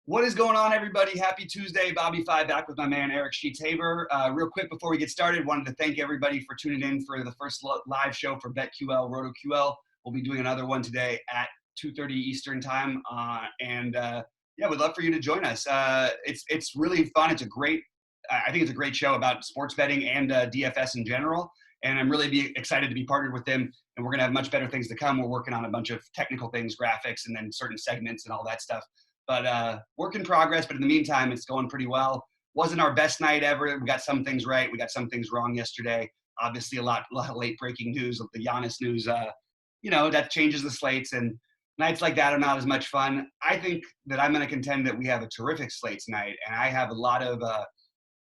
What is going on, everybody? Happy Tuesday. Bobby Five back with my man, Eric Sheets-Haver. Real quick before we get started, wanted to thank everybody for tuning in for the first live show for BetQL, RotoQL. We'll be doing another one today at 2:30 Eastern time. Yeah, we'd love for you to join us. It's really fun. I think it's a great show about sports betting and DFS in general. And I'm really excited to be partnered with them. And we're going to have much better things to come. We're working on a bunch of technical things, graphics, and then certain segments and all that stuff. But work in progress. But in the meantime, it's going pretty well. Wasn't our best night ever. We got some things right. We got some things wrong yesterday. Obviously, a lot of late breaking news of the Giannis news. That changes the slates. And nights like that are not as much fun. I think that I'm going to contend that we have a terrific slate tonight. And I have a lot of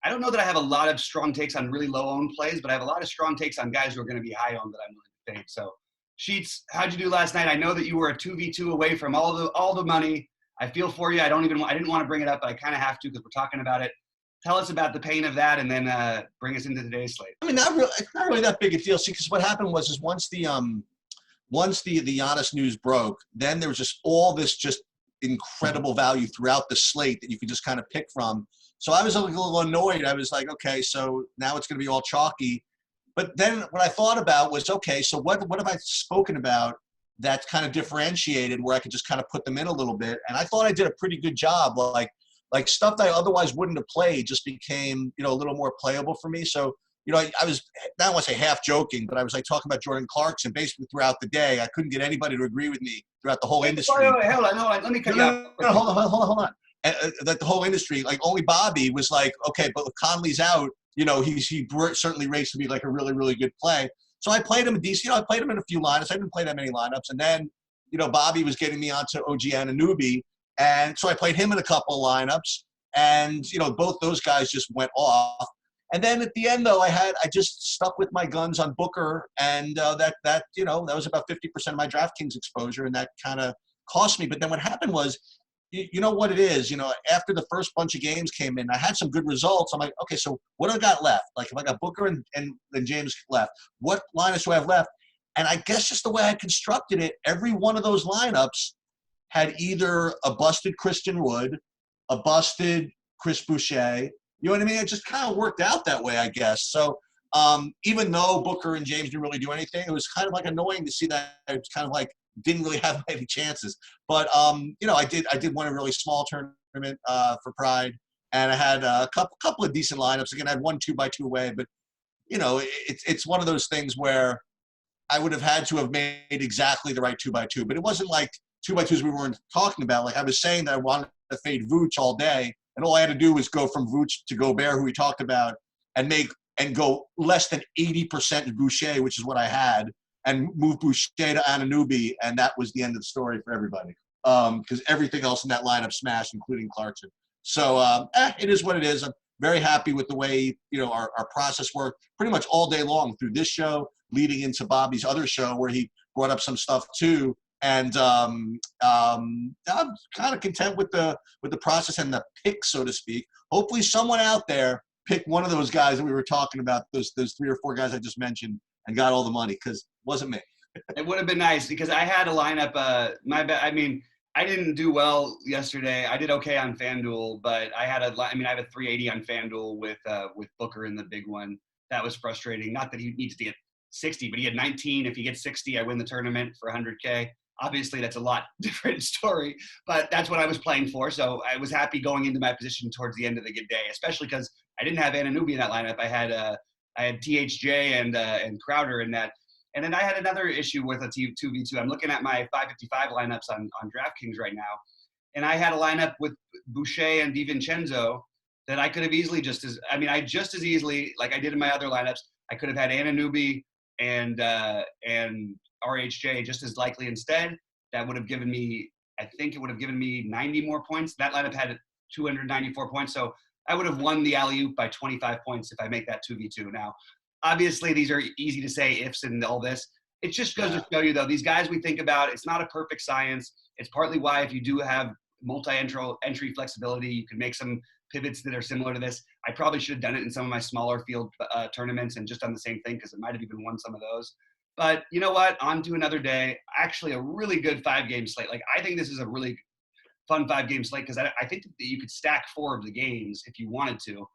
I don't know that I have a lot of strong takes on really low-owned plays, but I have a lot of strong takes on guys who are going to be high-owned that I'm willing to fade. So, Sheets, how'd you do last night? I know that you were a 2v2 away from all the money. I feel for you. I didn't want to bring it up, but I kind of have to because we're talking about it. Tell us about the pain of that, and then bring us into today's slate. I mean, it's not really that big a deal. See, because what happened was once the Giannis news broke, then there was just all this just incredible value throughout the slate that you could just kind of pick from. So I was a little annoyed. I was like, okay, so now it's going to be all chalky. But then what I thought about was, okay, so what have I spoken about that's kind of differentiated where I could just kind of put them in a little bit? And I thought I did a pretty good job. Like stuff that I otherwise wouldn't have played just became, a little more playable for me. So, I was, I don't want to say half joking, but I was like talking about Jordan Clarkson basically throughout the day. I couldn't get anybody to agree with me throughout the whole industry. Wait, hold on. Let me cut you off. No, hold on. And, that the whole industry, like only Bobby was like, okay, but if Conley's out, he certainly rates to be like a really, really good play. So I played him a decent, I played him in a few lineups. I didn't play that many lineups. And then, Bobby was getting me onto OG Anunoby. And so I played him in a couple of lineups. And, both those guys just went off. And then at the end, though, I just stuck with my guns on Booker. And that was about 50% of my DraftKings exposure. And that kind of cost me. But then what happened was, you know what it is, after the first bunch of games came in, I had some good results. I'm like, okay, so what do I got left? Like if I got Booker and James left, what lineups do I have left? And I guess just the way I constructed it, every one of those lineups had either a busted Christian Wood, a busted Chris Boucher. You know what I mean? It just kind of worked out that way, I guess. So even though Booker and James didn't really do anything, it was kind of like annoying to see that it's kind of like didn't really have any chances. But, I did win a really small tournament for Pride, and I had a couple of decent lineups. Again, I had one 2x2 away, but, it's one of those things where I would have had to have made exactly the right 2x2. But it wasn't like 2x2s we weren't talking about. Like I was saying that I wanted to fade Vooch all day, and all I had to do was go from Vooch to Gobert, who we talked about, and go less than 80% Boucher, which is what I had, and move Boucher to Anunoby, and that was the end of the story for everybody. Because everything else in that lineup smashed, including Clarkson. So it is what it is. I'm very happy with the way our process worked pretty much all day long through this show, leading into Bobby's other show where he brought up some stuff too. And I'm kind of content with the process and the pick, so to speak. Hopefully, someone out there picked one of those guys that we were talking about, those 3 or 4 guys I just mentioned, and got all the money, because it wasn't me. It would have been nice because I had a lineup. I didn't do well yesterday. I did okay on FanDuel, but I have a 380 on FanDuel with Booker in the big one. That was frustrating. Not that he needs to get 60, but he had 19. If he gets 60, I win the tournament for 100K. Obviously, that's a lot different story, but that's what I was playing for. So I was happy going into my position towards the end of the good day, especially because I didn't have Anunoby in that lineup. I had THJ and Crowder in that. And then I had another issue with a 2v2. I'm looking at my 555 lineups on DraftKings right now. And I had a lineup with Boucher and DiVincenzo that I could have easily just as easily, like I did in my other lineups, I could have had Anunoby and RHJ just as likely instead. That would have given me, I think it would have given me 90 more points. That lineup had 294 points. So I would have won the alley-oop by 25 points if I make that 2v2. Now, obviously, these are easy to say ifs and all this. It just goes to show you, though, these guys we think about, it's not a perfect science. It's partly why if you do have multi-entry flexibility, you can make some pivots that are similar to this. I probably should have done it in some of my smaller field tournaments and just done the same thing because it might have even won some of those. But you know what? On to another day. Actually, a really good 5-game slate. Like, I think this is a really fun 5-game slate because I think that you could stack 4 of the games if you wanted to.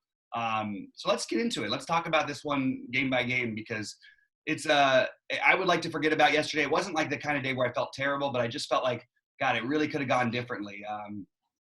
So let's get into it. Let's talk about this one game by game because it's I would like to forget about yesterday. It wasn't like the kind of day where I felt terrible, but I just felt like, God, it really could have gone differently.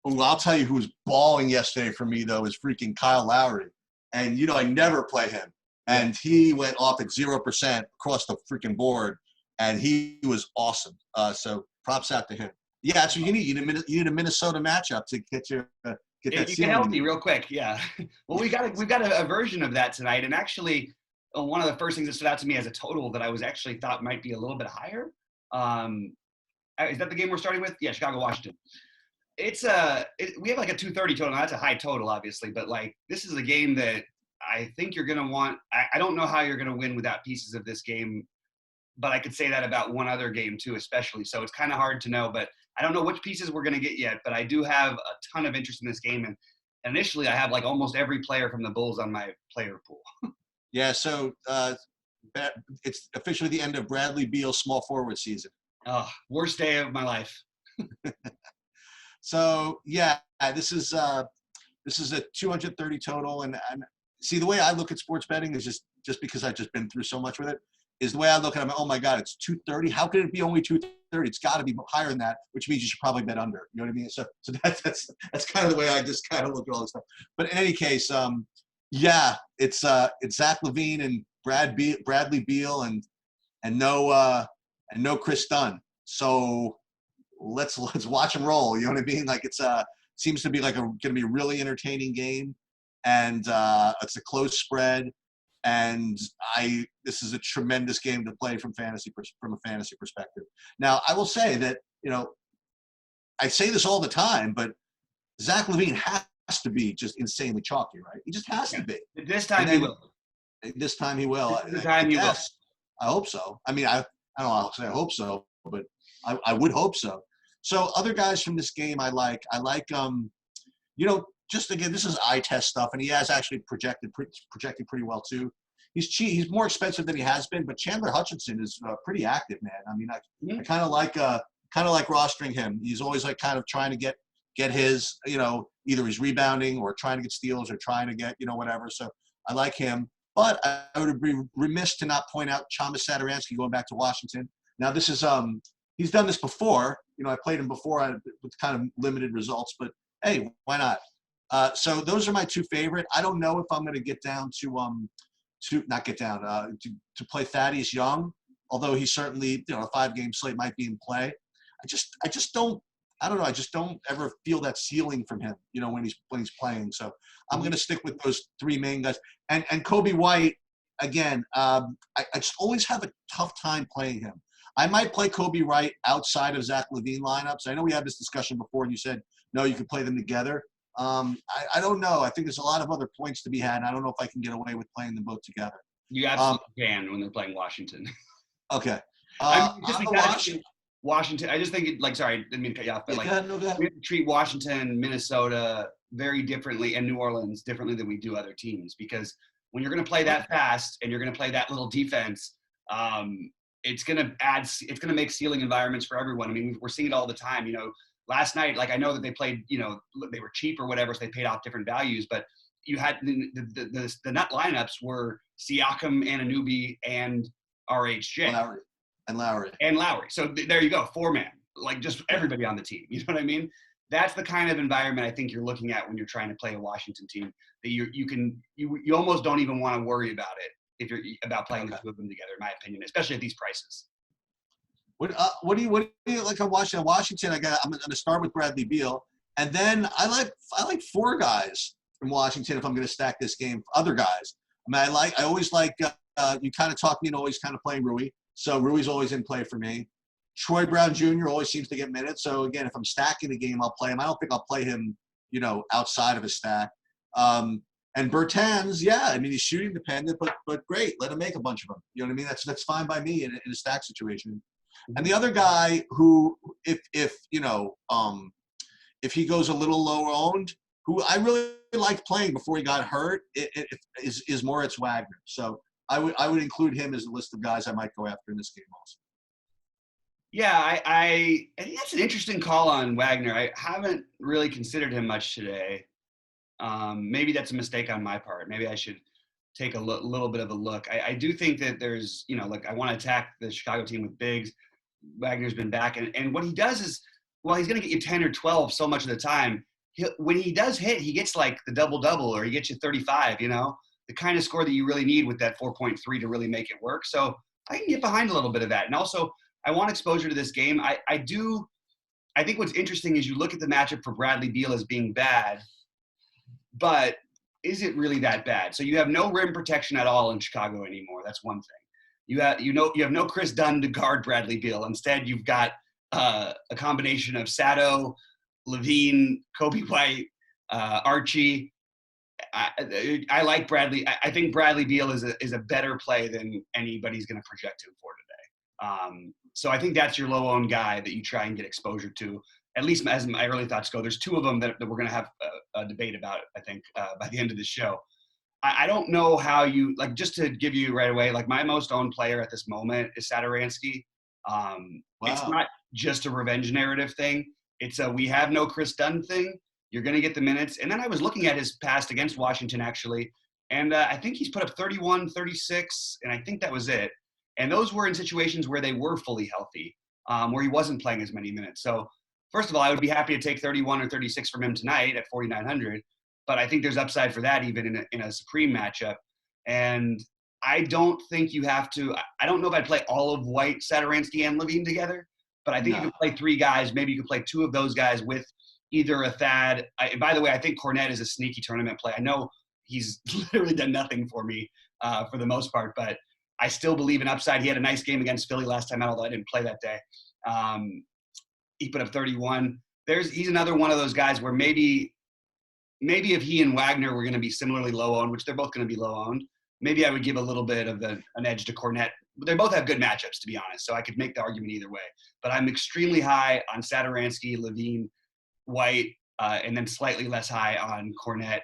Well, I'll tell you who was balling yesterday for me, though, is freaking Kyle Lowry. And, I never play him. And he went off at 0% across the freaking board, and he was awesome. So props out to him. Yeah, that's what you need. You need a Minnesota matchup to get that you get healthy real quick. Yeah. Well, we've got a version of that tonight. And actually, one of the first things that stood out to me as a total that I was actually thought might be a little bit higher. Is that the game we're starting with? Yeah, Chicago, Washington. We have like a 230 total. Now, that's a high total, obviously, but like this is a game that I think you're going to want. I don't know how you're going to win without pieces of this game, but I could say that about one other game too, especially. So it's kind of hard to know, but I don't know which pieces we're going to get yet, but I do have a ton of interest in this game. And initially I have like almost every player from the Bulls on my player pool. Yeah. So it's officially the end of Bradley Beal's small forward season. Oh, worst day of my life. So yeah, this is a 230 total. And see, the way I look at sports betting is just because I've just been through so much with it, is the way I look at it. Oh my God, it's 230. How could it be only 230? It's got to be higher than that, which means you should probably bet under. You know what I mean? So that's kind of the way I just kind of look at all this stuff. But in any case, yeah, it's Zach LaVine and Bradley Beal and no Chris Dunn. So let's watch them roll. You know what I mean? Like it's seems to be like going to be a really entertaining game, and it's a close spread. And this is a tremendous game to play from a fantasy perspective. Now, I will say that, I say this all the time, but Zach LaVine has to be just insanely chalky, right? He just has to be. This time he will. This time he will. This time he will. I hope so. I mean, I don't know how to say I hope so, but I would hope so. So other guys from this game I like, just again, this is eye test stuff, and he has actually projected pretty well too. He's cheap. He's more expensive than he has been, but Chandler Hutchinson is pretty active, man. I mean, I kind of like rostering him. He's always like kind of trying to get his, either he's rebounding or trying to get steals or trying to get, whatever. So I like him. But I would be remiss to not point out Chalmers Satoransky going back to Washington. Now this is he's done this before. I played him before with kind of limited results, but hey, why not? So those are my two favorite. I don't know if I'm going to get down to play Thaddeus Young, although he certainly, a 5-game slate might be in play. I just don't ever feel that ceiling from him, when he's playing. So I'm going to stick with those 3 main guys. And Kobe White, again, I just always have a tough time playing him. I might play Kobe White outside of Zach LaVine lineups. I know we had this discussion before, and you said, no, you could play them together. I don't know. I think there's a lot of other points to be had, and I don't know if I can get away with playing them both together. You absolutely can when they're playing Washington. Okay. Washington. I just think sorry, didn't mean to cut you off, but we have to treat Washington, Minnesota very differently, and New Orleans differently than we do other teams, because when you're going to play that fast and you're going to play that little defense, it's going to make ceiling environments for everyone. I mean, we're seeing it all the time. Last night, I know that they played, they were cheap or whatever, so they paid off different values, but you had the nut lineups were Siakam, Anunoby, and RHJ. Lowry. So there you go, 4-man, just everybody on the team. You know what I mean? That's the kind of environment I think you're looking at when you're trying to play a Washington team, that you almost don't even want to worry about it if you're about playing the two of them together, in my opinion, especially at these prices. What do you like on Washington? Washington, I'm going to start with Bradley Beal, and then I like 4 guys from Washington if I'm going to stack this game. Other guys, I always like you kind of talk me into always kind of playing Rui, so Rui's always in play for me. Troy Brown Jr. always seems to get minutes, so again, if I'm stacking the game, I'll play him. I don't think I'll play him, outside of a stack. And Bertans, he's shooting dependent, but great, let him make a bunch of them. You know what I mean? That's fine by me in a stack situation. And the other guy who, if he goes a little lower owned, who I really liked playing before he got hurt, is Moritz Wagner. So I would include him as a list of guys I might go after in this game also. Yeah, I think that's an interesting call on Wagner. I haven't really considered him much today. Maybe that's a mistake on my part. Maybe I should take a little bit of a look. I do think that there's, like I want to attack the Chicago team with bigs. Wagner's been back, and what he does is, well, he's going to get you 10 or 12 so much of the time. When he does hit, he gets like the double or he gets you 35. The kind of score that you really need with that 4.3 to really make it work. So I can get behind a little bit of that, and also I want exposure to this game. I do. I think what's interesting is you look at the matchup for Bradley Beal as being bad, but is it really that bad? So you have no rim protection at all in Chicago anymore. That's one thing. You have no Chris Dunn to guard Bradley Beal. Instead, you've got a combination of Sato, Levine, Kobe White, Archie. I like Bradley. I think Bradley Beal is a better play than anybody's going to project him for today. So I think that's your low-owned guy that you try and get exposure to. At least as my early thoughts go, there's two of them that we're going to have a debate about, I think, by the end of the show. I don't know how you, like, just to give you right away, like my most owned player at this moment is Satoransky. It's Wow. not just a revenge narrative thing. It's a we have no Chris Dunn thing. You're going to get the minutes. And then I was looking at his past against Washington, actually, and I think he's put up 31, 36, and I think that was it. And those were in situations where they were fully healthy, where he wasn't playing as many minutes. So first of all, I would be happy to take 31 or 36 from him tonight at 4,900, but I think there's upside for that even in a supreme matchup. And I don't think you have to. I don't know if I'd play all of White, Satoransky, and Levine together, but I think you No. could play three guys. Maybe you could play two of those guys with either a Thad. By the way, I think Cornette is a sneaky tournament play. I know he's literally done nothing for me for the most part, but I still believe in upside. He had a nice game against Philly last time out, although I didn't play that day. He put up 31. He's another one of those guys where maybe if he and Wagner were going to be similarly low owned, which they're both going to be low owned, maybe I would give a little bit of an edge to Cornette. They both have good matchups, to be honest, so I could make the argument either way. But I'm extremely high on Satoransky, Levine, White, and then slightly less high on Cornette,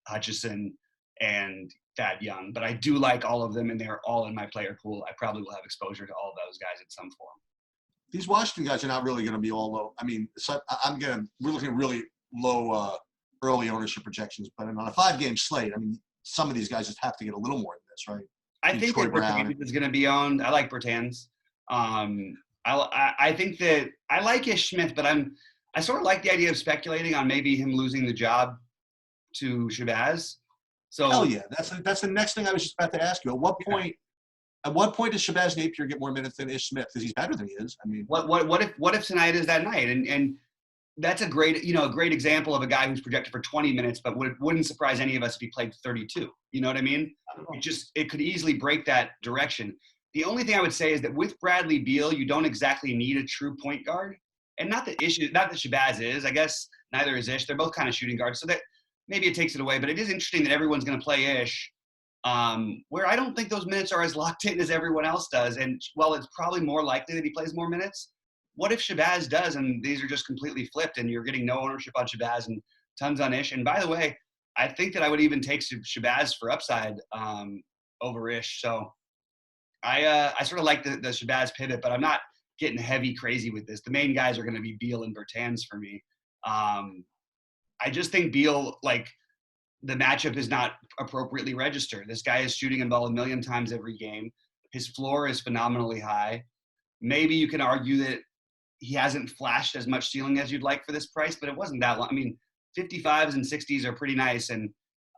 Hutchison, and Thad Young. But I do like all of them, and they're all in my player pool. I probably will have exposure to all of those guys in some form. These Washington guys are not really going to be all low. I mean, we're looking at really low early ownership projections, but on a 5-game slate, I mean, some of these guys just have to get a little more than this, right? I think that Bertans is going to be owned. I like Bertans. I think that I like Ish Smith, but I sort of like the idea of speculating on maybe him losing the job to Shabazz. So hell yeah, that's the next thing I was just about to ask you. At what point does Shabazz Napier get more minutes than Ish Smith? Because he's better than he is. I mean, what if tonight is that night? And that's a great example of a guy who's projected for 20 minutes, but wouldn't surprise any of us if he played 32. You know what I mean? It could easily break that direction. The only thing I would say is that with Bradley Beal, you don't exactly need a true point guard, and not that Shabazz is. I guess neither is Ish. They're both kind of shooting guards, so that maybe it takes it away. But it is interesting that everyone's going to play Ish, where I don't think those minutes are as locked in as everyone else does. And while it's probably more likely that he plays more minutes, what if Shabazz does and these are just completely flipped and you're getting no ownership on Shabazz and tons on Ish? And by the way, I think that I would even take Shabazz for upside over Ish. So I sort of like the Shabazz pivot, but I'm not getting heavy crazy with this. The main guys are going to be Beal and Bertans for me. I just think Beal, like, the matchup is not appropriately registered. This guy is shooting the ball a million times every game. His floor is phenomenally high. Maybe you can argue that he hasn't flashed as much ceiling as you'd like for this price, but it wasn't that long. I mean, 55s and 60s are pretty nice, and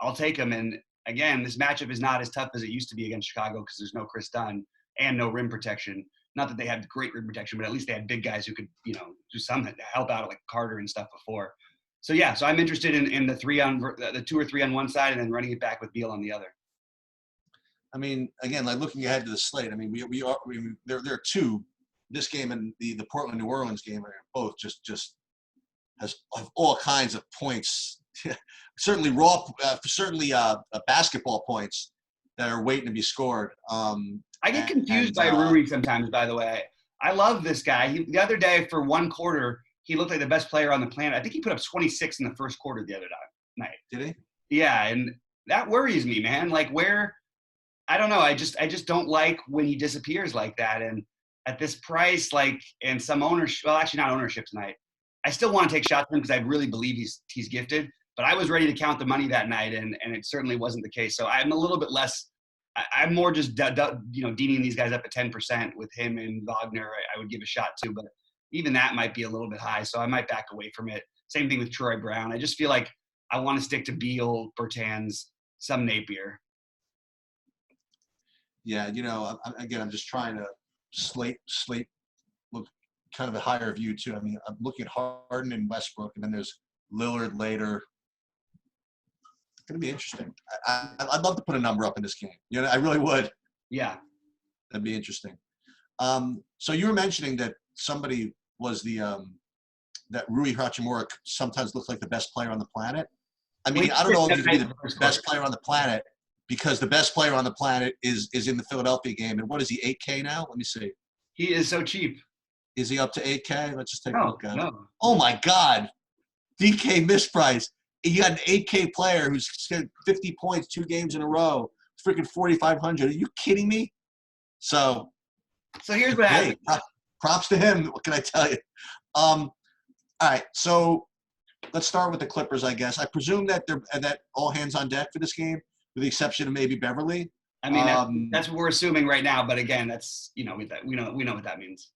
I'll take them. And again, this matchup is not as tough as it used to be against Chicago because there's no Chris Dunn and no rim protection. Not that they had great rim protection, but at least they had big guys who could, do something to help out, like Carter and stuff before. So yeah, so I'm interested in the 2 or 3 on one side and then running it back with Beal on the other. I mean, again, like looking ahead to the slate, I mean, there are two. This game and the Portland New Orleans game are both just have all kinds of points. certainly basketball points that are waiting to be scored. I get confused by Rui sometimes. By the way, I love this guy. The other day for one quarter, he looked like the best player on the planet. I think he put up 26 in the first quarter the other night. Did he? Yeah, and that worries me, man. Like, I don't know. I just don't like when he disappears like that. And at this price, like, and some ownership, well, actually not ownership tonight. I still want to take shots at him because I really believe he's gifted. But I was ready to count the money that night, and it certainly wasn't the case. So I'm a little bit less. I'm more just deaning these guys up at 10% with him and Wagner. I would give a shot to, but even that might be a little bit high. So I might back away from it. Same thing with Troy Brown. I just feel like I want to stick to Beal, Bertans, some Napier. Yeah, I'm just trying to slate look kind of a higher view too. I mean, I'm looking at Harden and Westbrook, and then there's Lillard later. It's going to be interesting. I'd love to put a number up in this game. I really would. Yeah. That'd be interesting. So you were mentioning that somebody was that Rui Hachimura sometimes looks like the best player on the planet. I mean, I don't know if he's the best player on the planet because the best player on the planet is in the Philadelphia game. And what is he, 8K now? Let me see. He is so cheap. Is he up to 8K? Let's just take a look at it. Oh, my God. DK mispriced. You got an 8K player who's scored 50 points 2 games in a row. Freaking 4,500. Are you kidding me? So here's what happened. Props to him. What can I tell you? All right. So let's start with the Clippers, I guess. I presume that that all hands on deck for this game, with the exception of maybe Beverly. I mean, that's what we're assuming right now. But again, that's we know what that means.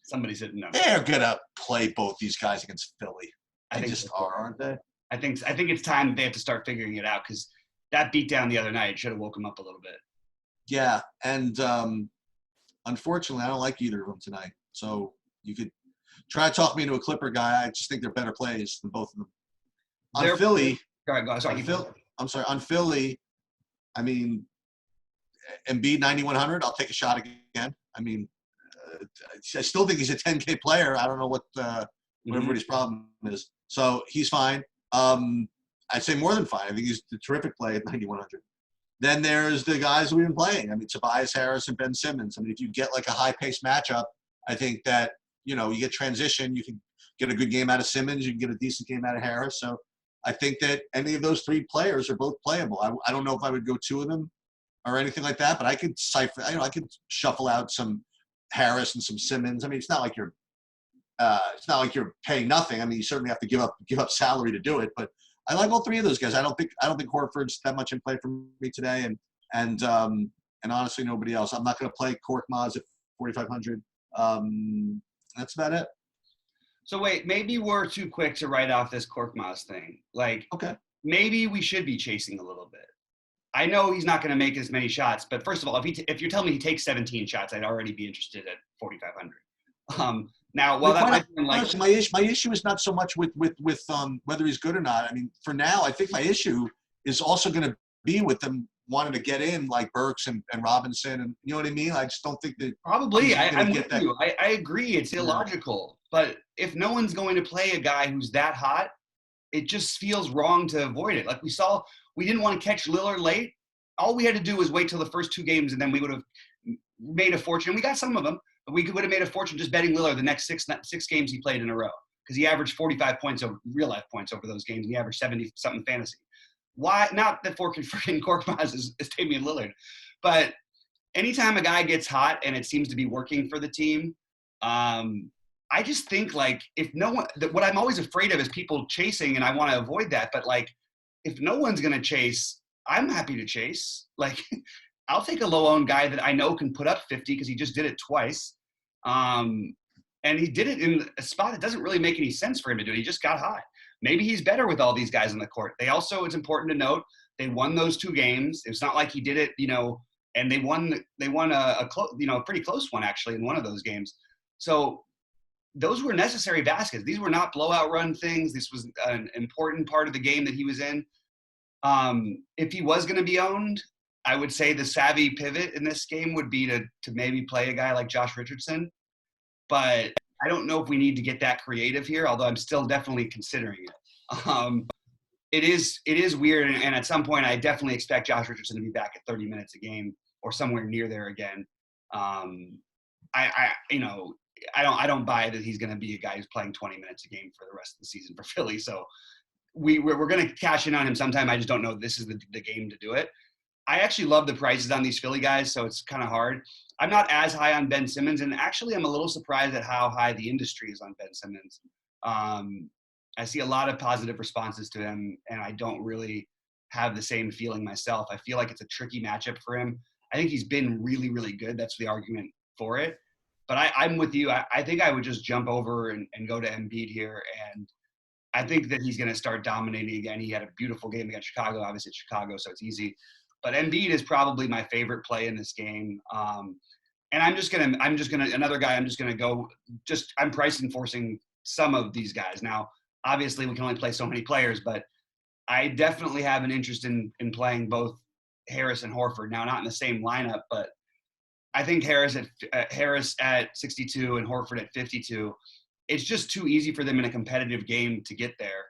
Somebody's hitting them. They're gonna play both these guys against Philly. They just are, aren't they? I think it's time they have to start figuring it out because that beat down the other night should have woke them up a little bit. Yeah, and unfortunately, I don't like either of them tonight. So you could try to talk me into a Clipper guy. I just think they're better plays than both of them. On Philly, on Philly, I mean, Embiid 9,100. I'll take a shot again. I mean, I still think he's a 10K player. I don't know what everybody's problem is. So he's fine. I'd say more than fine. I think he's a terrific play at 9,100. Then there's the guys we've been playing. I mean, Tobias Harris and Ben Simmons. I mean, if you get like a high-paced matchup, I think that, you get transition. You can get a good game out of Simmons. You can get a decent game out of Harris. So I think that any of those 3 players are both playable. I don't know if I would go 2 of them or anything like that, but I could I could shuffle out some Harris and some Simmons. I mean, it's not like you're paying nothing. I mean, you certainly have to give up salary to do it, but I like all 3 of those guys. I don't think Horford's that much in play for me today, and honestly, nobody else. I'm not going to play Korkmaz at 4,500. That's about it. So wait, maybe we're too quick to write off this Korkmaz thing. Like, okay, maybe we should be chasing a little bit. I know he's not going to make as many shots, but first of all, if you're telling me he takes 17 shots, I'd already be interested at 4,500. Now, well, that my issue is not so much with whether he's good or not. I mean, for now, I think my issue is also going to be with them wanting to get in like Burks and Robinson, and you know what I mean. I just don't think that probably. I'm with you. I agree. It's illogical, but if no one's going to play a guy who's that hot, it just feels wrong to avoid it. Like we didn't want to catch Lillard late. All we had to do was wait till the first 2 games, and then we would have made a fortune. We got some of them. But we would have made a fortune just betting Lillard the next 6 games he played in a row because he averaged 45 points over real life points over those games, and he averaged 70 something fantasy. Why not that freaking Korkmaz is Damian Lillard, but anytime a guy gets hot and it seems to be working for the team, I just think like what I'm always afraid of is people chasing, and I want to avoid that. But like if no one's gonna chase, I'm happy to chase. Like. I'll take a low-owned guy that I know can put up 50 because he just did it twice. And he did it in a spot that doesn't really make any sense for him to do it. He just got hot. Maybe he's better with all these guys on the court. It's important to note, they won those 2 games. It's not like he did it, and they won a pretty close one actually in one of those games. So those were necessary baskets. These were not blowout run things. This was an important part of the game that he was in. If he was going to be owned, I would say the savvy pivot in this game would be to maybe play a guy like Josh Richardson. But I don't know if we need to get that creative here, although I'm still definitely considering it. It is weird, and at some point I definitely expect Josh Richardson to be back at 30 minutes a game or somewhere near there again. I don't buy that he's going to be a guy who's playing 20 minutes a game for the rest of the season for Philly. So we're going to cash in on him sometime. I just don't know if this is the game to do it. I actually love the prices on these Philly guys, so it's kind of hard. I'm not as high on Ben Simmons, and actually I'm a little surprised at how high the industry is on Ben Simmons. Um, I see a lot of positive responses to him, and I don't really have the same feeling myself. I feel like it's a tricky matchup for him. I think he's been really, really good. That's the argument for it. But I'm with you. I think I would just jump over and go to Embiid here. And I think that he's going to start dominating again. He had a beautiful game against Chicago. Obviously, it's Chicago, so it's easy. But Embiid is probably my favorite play in this game. And I'm just gonna another guy. I'm just gonna go. I'm price enforcing some of these guys. Now, obviously, we can only play so many players, but I definitely have an interest in playing both Harris and Horford. Now, not in the same lineup, but I think Harris at 62 and Horford at 52. It's just too easy for them in a competitive game to get there,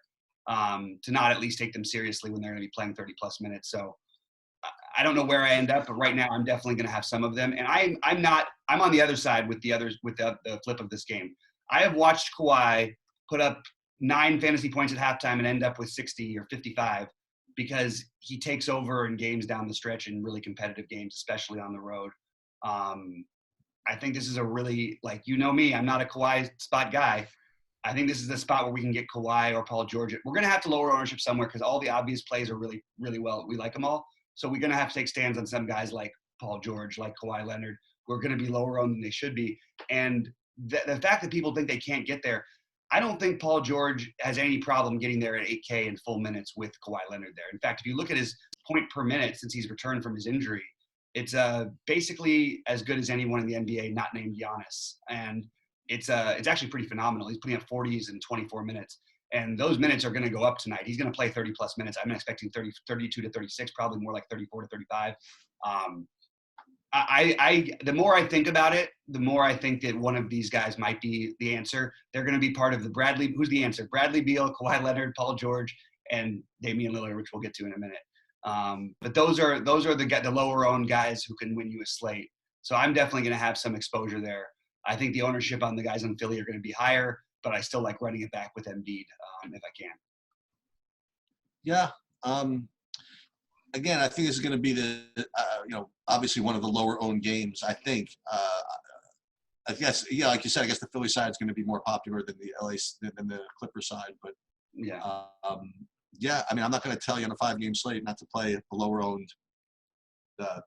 to not at least take them seriously when they're going to be playing 30 plus minutes. So I don't know where I end up, but right now I'm definitely going to have some of them. And I'm on the other side with the flip of this game. I have watched Kawhi put up 9 fantasy points at halftime and end up with 60 or 55 because he takes over in games down the stretch in really competitive games, especially on the road. I think this is a really, like, you know me, I'm not a Kawhi spot guy. I think this is the spot where we can get Kawhi or Paul George. We're going to have to lower ownership somewhere because all the obvious plays are really, really well. We like them all. So we're going to have to take stands on some guys like Paul George, like Kawhi Leonard, who are going to be lower owned than they should be. And the fact that people think they can't get there, I don't think Paul George has any problem getting there at 8K in full minutes with Kawhi Leonard there. In fact, if you look at his point per minute since he's returned from his injury, it's basically as good as anyone in the NBA not named Giannis. And it's actually pretty phenomenal. He's putting up 40s in 24 minutes. And those minutes are going to go up tonight. He's going to play 30 plus minutes. I'm expecting 32 to 36, probably more like 34 to 35. The more I think about it, the more I think that one of these guys might be the answer. They're going to be part of the Bradley. Who's the answer? Bradley Beal, Kawhi Leonard, Paul George, and Damian Lillard, which we'll get to in a minute. But those are the lower owned guys who can win you a slate. So I'm definitely going to have some exposure there. I think the ownership on the guys on Philly are going to be higher, but I still like running it back with Embiid if I can. Yeah. Again, I think this is going to be obviously one of the lower owned games. I think. I guess, yeah, like you said, I guess the Philly side is going to be more popular than the Clipper side. But yeah, yeah. I mean, I'm not going to tell you on a 5-game slate not to play a lower owned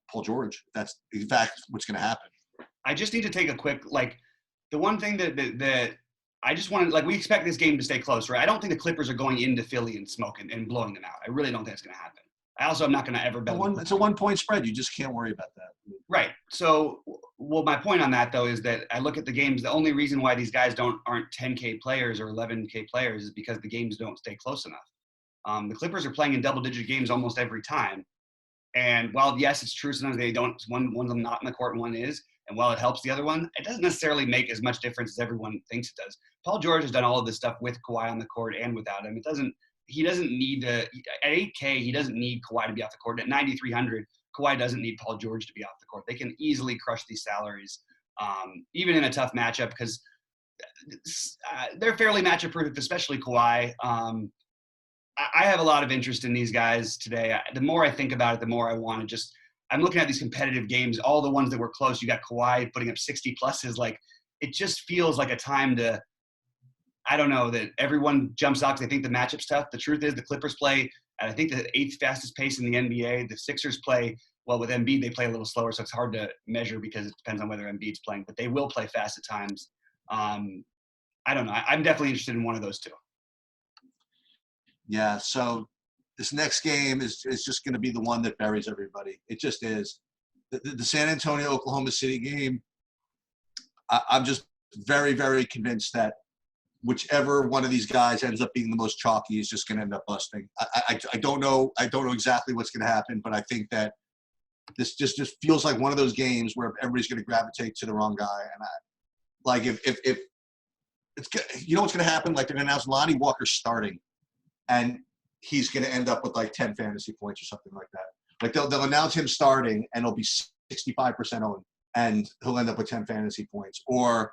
Paul George. That's in fact what's going to happen. I just need to take a quick, the one thing that I just want to, we expect this game to stay close, right? I don't think the Clippers are going into Philly and smoking and blowing them out. I really don't think it's going to happen. I also am not going to ever bet. It's a 1-point spread. You just can't worry about that. Right. So, my point on that, though, is that I look at the games. The only reason why these guys aren't 10K players or 11K players is because the games don't stay close enough. The Clippers are playing in double-digit games almost every time. And while, yes, it's true, sometimes they don't, one's not in the court and one is. And while it helps the other one, it doesn't necessarily make as much difference as everyone thinks it does. Paul George has done all of this stuff with Kawhi on the court and without him. He doesn't need to, at 8K, he doesn't need Kawhi to be off the court. At 9,300, Kawhi doesn't need Paul George to be off the court. They can easily crush these salaries, even in a tough matchup, because they're fairly matchup proof, especially Kawhi. I have a lot of interest in these guys today. The more I think about it, the more I want to I'm looking at these competitive games, all the ones that were close. You got Kawhi putting up 60 pluses. It just feels like a time to, I don't know, that everyone jumps out because they think the matchup's tough. The truth is the Clippers play at, I think, the 8th fastest pace in the NBA. The Sixers play, well, with Embiid, they play a little slower, so it's hard to measure because it depends on whether Embiid's playing. But they will play fast at times. I don't know. I'm definitely interested in one of those two. Yeah, so this next game is just going to be the one that buries everybody. It just is. The San Antonio, Oklahoma City game, I'm just very, very convinced that whichever one of these guys ends up being the most chalky is just going to end up busting. I don't know. I don't know exactly what's going to happen, but I think that this just feels like one of those games where everybody's going to gravitate to the wrong guy. And if it's, you know what's going to happen? They're going to announce Lonnie Walker starting, and he's going to end up with 10 fantasy points or something like that. They'll announce him starting, and it'll be 65% owned, and he'll end up with 10 fantasy points, or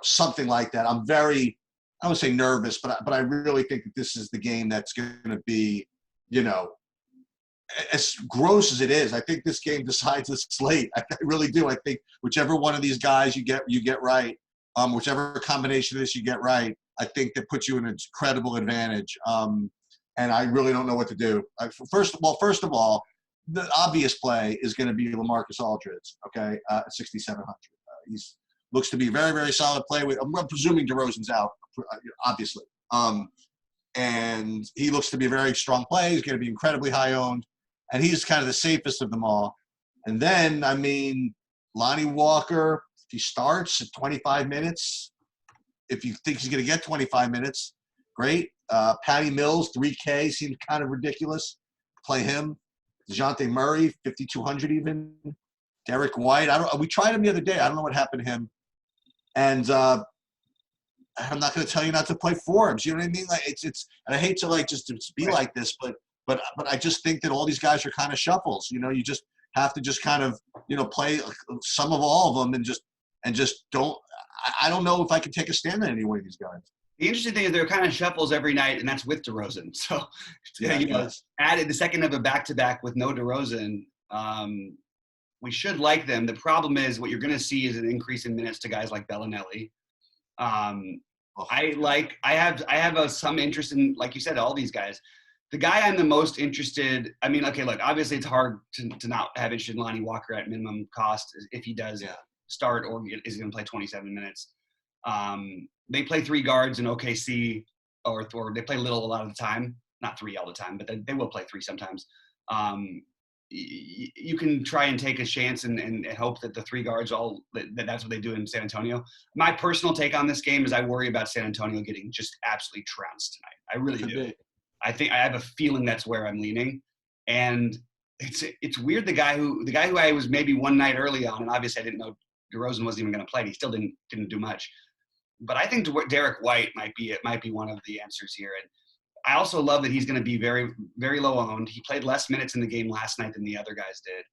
something like that. I'm very, I don't say nervous, but I really think that this is the game that's going to be, as gross as it is, I think this game decides the slate. I really do. I think whichever one of these guys you get right, whichever combination of this you get right, I think that puts you in an incredible advantage. And I really don't know what to do. First of all, the obvious play is going to be LaMarcus Aldridge, okay, at 6,700. He's looks to be a very, very solid play. I'm presuming DeRozan's out, obviously. And he looks to be a very strong play. He's going to be incredibly high owned. And he's kind of the safest of them all. And then, I mean, Lonnie Walker, if he starts at 25 minutes, if you think he's going to get 25 minutes, great. Patty Mills, 3K, seems kind of ridiculous. Play him. DeJounte Murray, 5,200 even. Derek White. We tried him the other day. I don't know what happened to him. And I'm not going to tell you not to play Forbes. You know what I mean? Like it's and I hate to like just to be right. like this, but I just think that all these guys are kind of shuffles. You know, you just have to just kind of, you know, play some of all of them and just don't. I don't know if I can take a stand on any one of these guys. The interesting thing is they're kind of shuffles every night, and that's with DeRozan. So, Yeah, you know, added the second of a back-to-back with no DeRozan, we should like them. The problem is what you're going to see is an increase in minutes to guys like Bellinelli. I have some interest in, like you said, all these guys. The guy I'm the most interested, I mean, okay, look, obviously it's hard to not have interest in Lonnie Walker at minimum cost if he does start or is going to play 27 minutes. They play three guards in OKC, or they play little a lot of the time. Not three all the time, but they will play three sometimes. You can try and take a chance and hope that the three guards that's what they do in San Antonio. My personal take on this game is I worry about San Antonio getting just absolutely trounced tonight. I really do. I think I have a feeling that's where I'm leaning, and it's weird. The guy who I was maybe one night early on, and obviously I didn't know DeRozan wasn't even going to play. He still didn't do much, but I think Derek White might be one of the answers here. And I also love that he's going to be very, very low owned. He played less minutes in the game last night than the other guys did.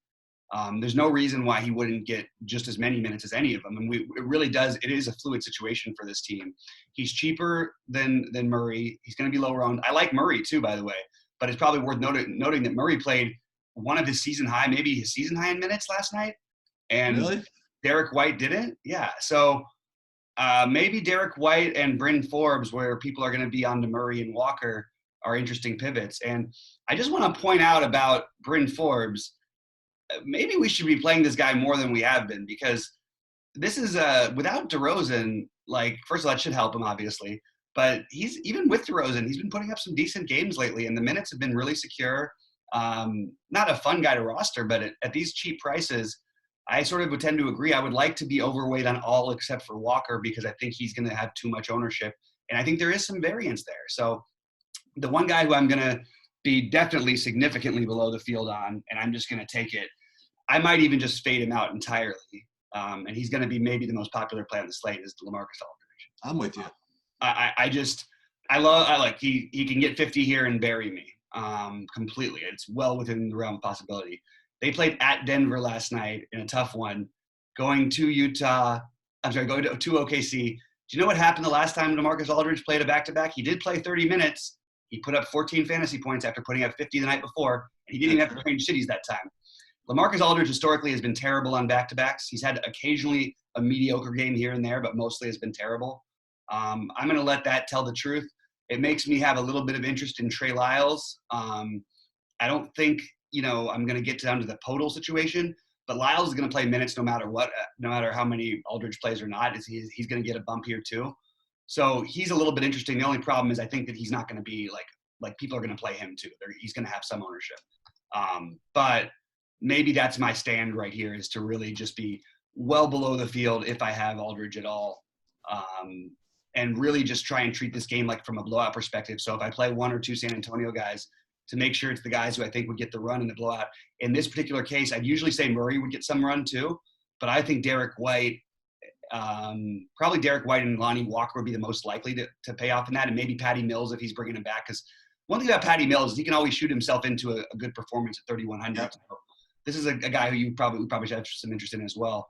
There's no reason why he wouldn't get just as many minutes as any of them. And it is a fluid situation for this team. He's cheaper than Murray. He's going to be lower owned. I like Murray too, by the way, but it's probably worth noting that Murray played one of his season high in minutes last night. And really? Derek White didn't. Yeah. So maybe Derek White and Bryn Forbes, where people are going to be on to Murray and Walker, are interesting pivots. And I just want to point out about Bryn Forbes, maybe we should be playing this guy more than we have been, because this is without DeRozan, like, first of all, that should help him, obviously. But even with DeRozan, he's been putting up some decent games lately, and the minutes have been really secure. Not a fun guy to roster, but at these cheap prices, I sort of would tend to agree. I would like to be overweight on all except for Walker, because I think he's going to have too much ownership. And I think there is some variance there. So the one guy who I'm going to be definitely significantly below the field on, and I'm just going to take it, I might even just fade him out entirely. And he's going to be maybe the most popular play on the slate is LaMarcus Aldridge. I'm with you. I like he can get 50 here and bury me completely. It's well within the realm of possibility. They played at Denver last night in a tough one, going to OKC. Do you know what happened the last time LaMarcus Aldridge played a back-to-back? He did play 30 minutes. He put up 14 fantasy points after putting up 50 the night before, and he didn't even have to change cities that time. LaMarcus Aldridge historically has been terrible on back-to-backs. He's had occasionally a mediocre game here and there, but mostly has been terrible. I'm going to let that tell the truth. It makes me have a little bit of interest in Trey Lyles. I don't think I'm going to get down to the Podol situation, but Lyles is going to play minutes no matter what, no matter how many Aldridge plays or not. He's going to get a bump here too. So he's a little bit interesting. The only problem is I think that he's not going to be like people are going to play him too. He's going to have some ownership. But maybe that's my stand right here, is to really just be well below the field if I have Aldridge at all. And really just try and treat this game like from a blowout perspective. So if I play one or two San Antonio guys, to make sure it's the guys who I think would get the run in the blowout. In this particular case, I'd usually say Murray would get some run too, but I think Derek White, probably Derek White and Lonnie Walker would be the most likely to pay off in that, and maybe Patty Mills if he's bringing him back. Because one thing about Patty Mills is he can always shoot himself into a good performance at 3,100. Yep. So this is a guy who we probably should have some interest in as well.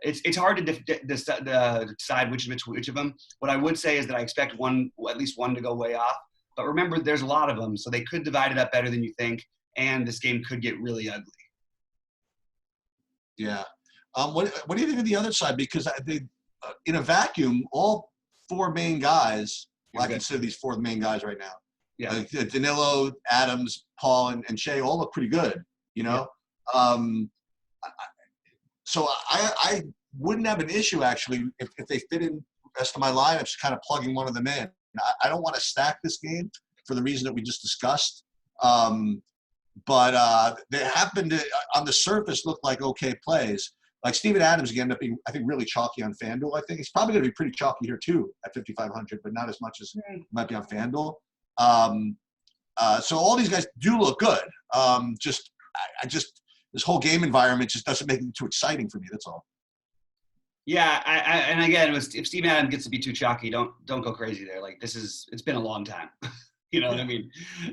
It's hard to decide which of them. What I would say is that I expect at least one to go way off. But remember, there's a lot of them, so they could divide it up better than you think. and this game could get really ugly. Yeah. What do you think of the other side? Because in a vacuum, all four main guys, well, I consider these four main guys right now. Yeah. Danilo, Adams, Paul, and Shea all look pretty good, you know? Yeah. So I wouldn't have an issue, actually, if they fit in the rest of my lineups, kind of plugging one of them in. I don't want to stack this game for the reason that we just discussed. But they happen to, on the surface, look like okay plays. Like Steven Adams again, end up being, I think, really chalky on FanDuel. I think he's probably going to be pretty chalky here too at 5,500, but not as much as might be on FanDuel. So all these guys do look good. I just this whole game environment just doesn't make it too exciting for me. That's all. Yeah, and again, if Steven Adams gets to be too chalky, don't go crazy there. Like it's been a long time. You know what I mean?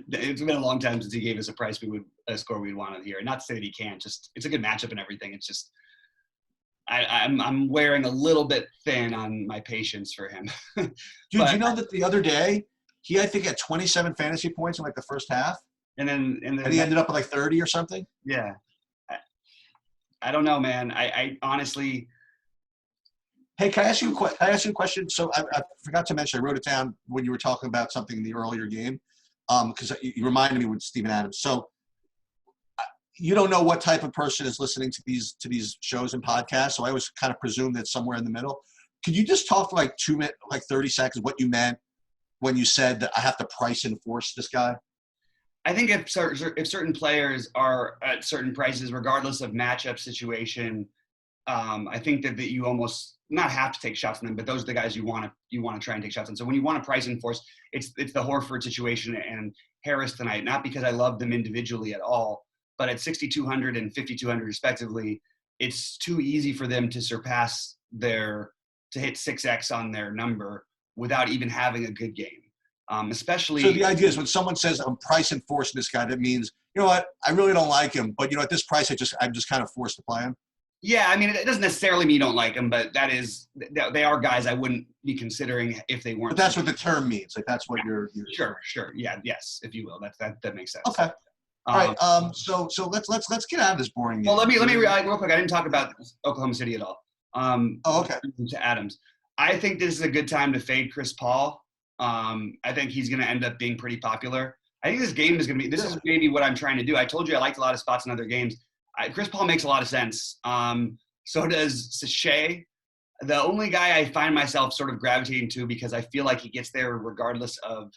It's been a long time since he gave us a score we'd want to hear. Not to say that he can't. Just it's a good matchup and everything. It's just I'm wearing a little bit thin on my patience for him. Dude, you know that the other day he, I think, had 27 fantasy points in like the first half, and he ended up with like 30 or something. Yeah, I don't know, man. I honestly. Hey, can I ask you a question? So I forgot to mention, I wrote it down when you were talking about something in the earlier game, because you reminded me with Steven Adams. So you don't know what type of person is listening to these shows and podcasts, so I always kind of presume that somewhere in the middle. Could you just talk for like 2 minutes, like 30 seconds, what you meant when you said that I have to price enforce this guy? I think if certain players are at certain prices, regardless of matchup situation, I think that you almost not have to take shots on them, but those are the guys you want to try and take shots on. So when you want to price enforce, it's the Horford situation and Harris tonight, not because I love them individually at all, but at 6,200 and 5,200 respectively, it's too easy for them to to hit 6x on their number without even having a good game. Especially. So the idea is when someone says I'm price enforcing this guy, that means, you know what, I really don't like him, but at this price, I'm just kind of forced to play him. Yeah, I mean, it doesn't necessarily mean you don't like them, but they are guys I wouldn't be considering if they weren't. But that's what the term means. Like that's what you're Sure. Yeah, yes, if you will. That makes sense. Okay. All right. So let's get out of this boring game. Well, let me real quick. I didn't talk about Oklahoma City at all. Okay. To Adams, I think this is a good time to fade Chris Paul. I think he's going to end up being pretty popular. I think this game is going to be. This is maybe what I'm trying to do. I told you I liked a lot of spots in other games. Chris Paul makes a lot of sense. So does Shea. The only guy I find myself sort of gravitating to because I feel like he gets there regardless of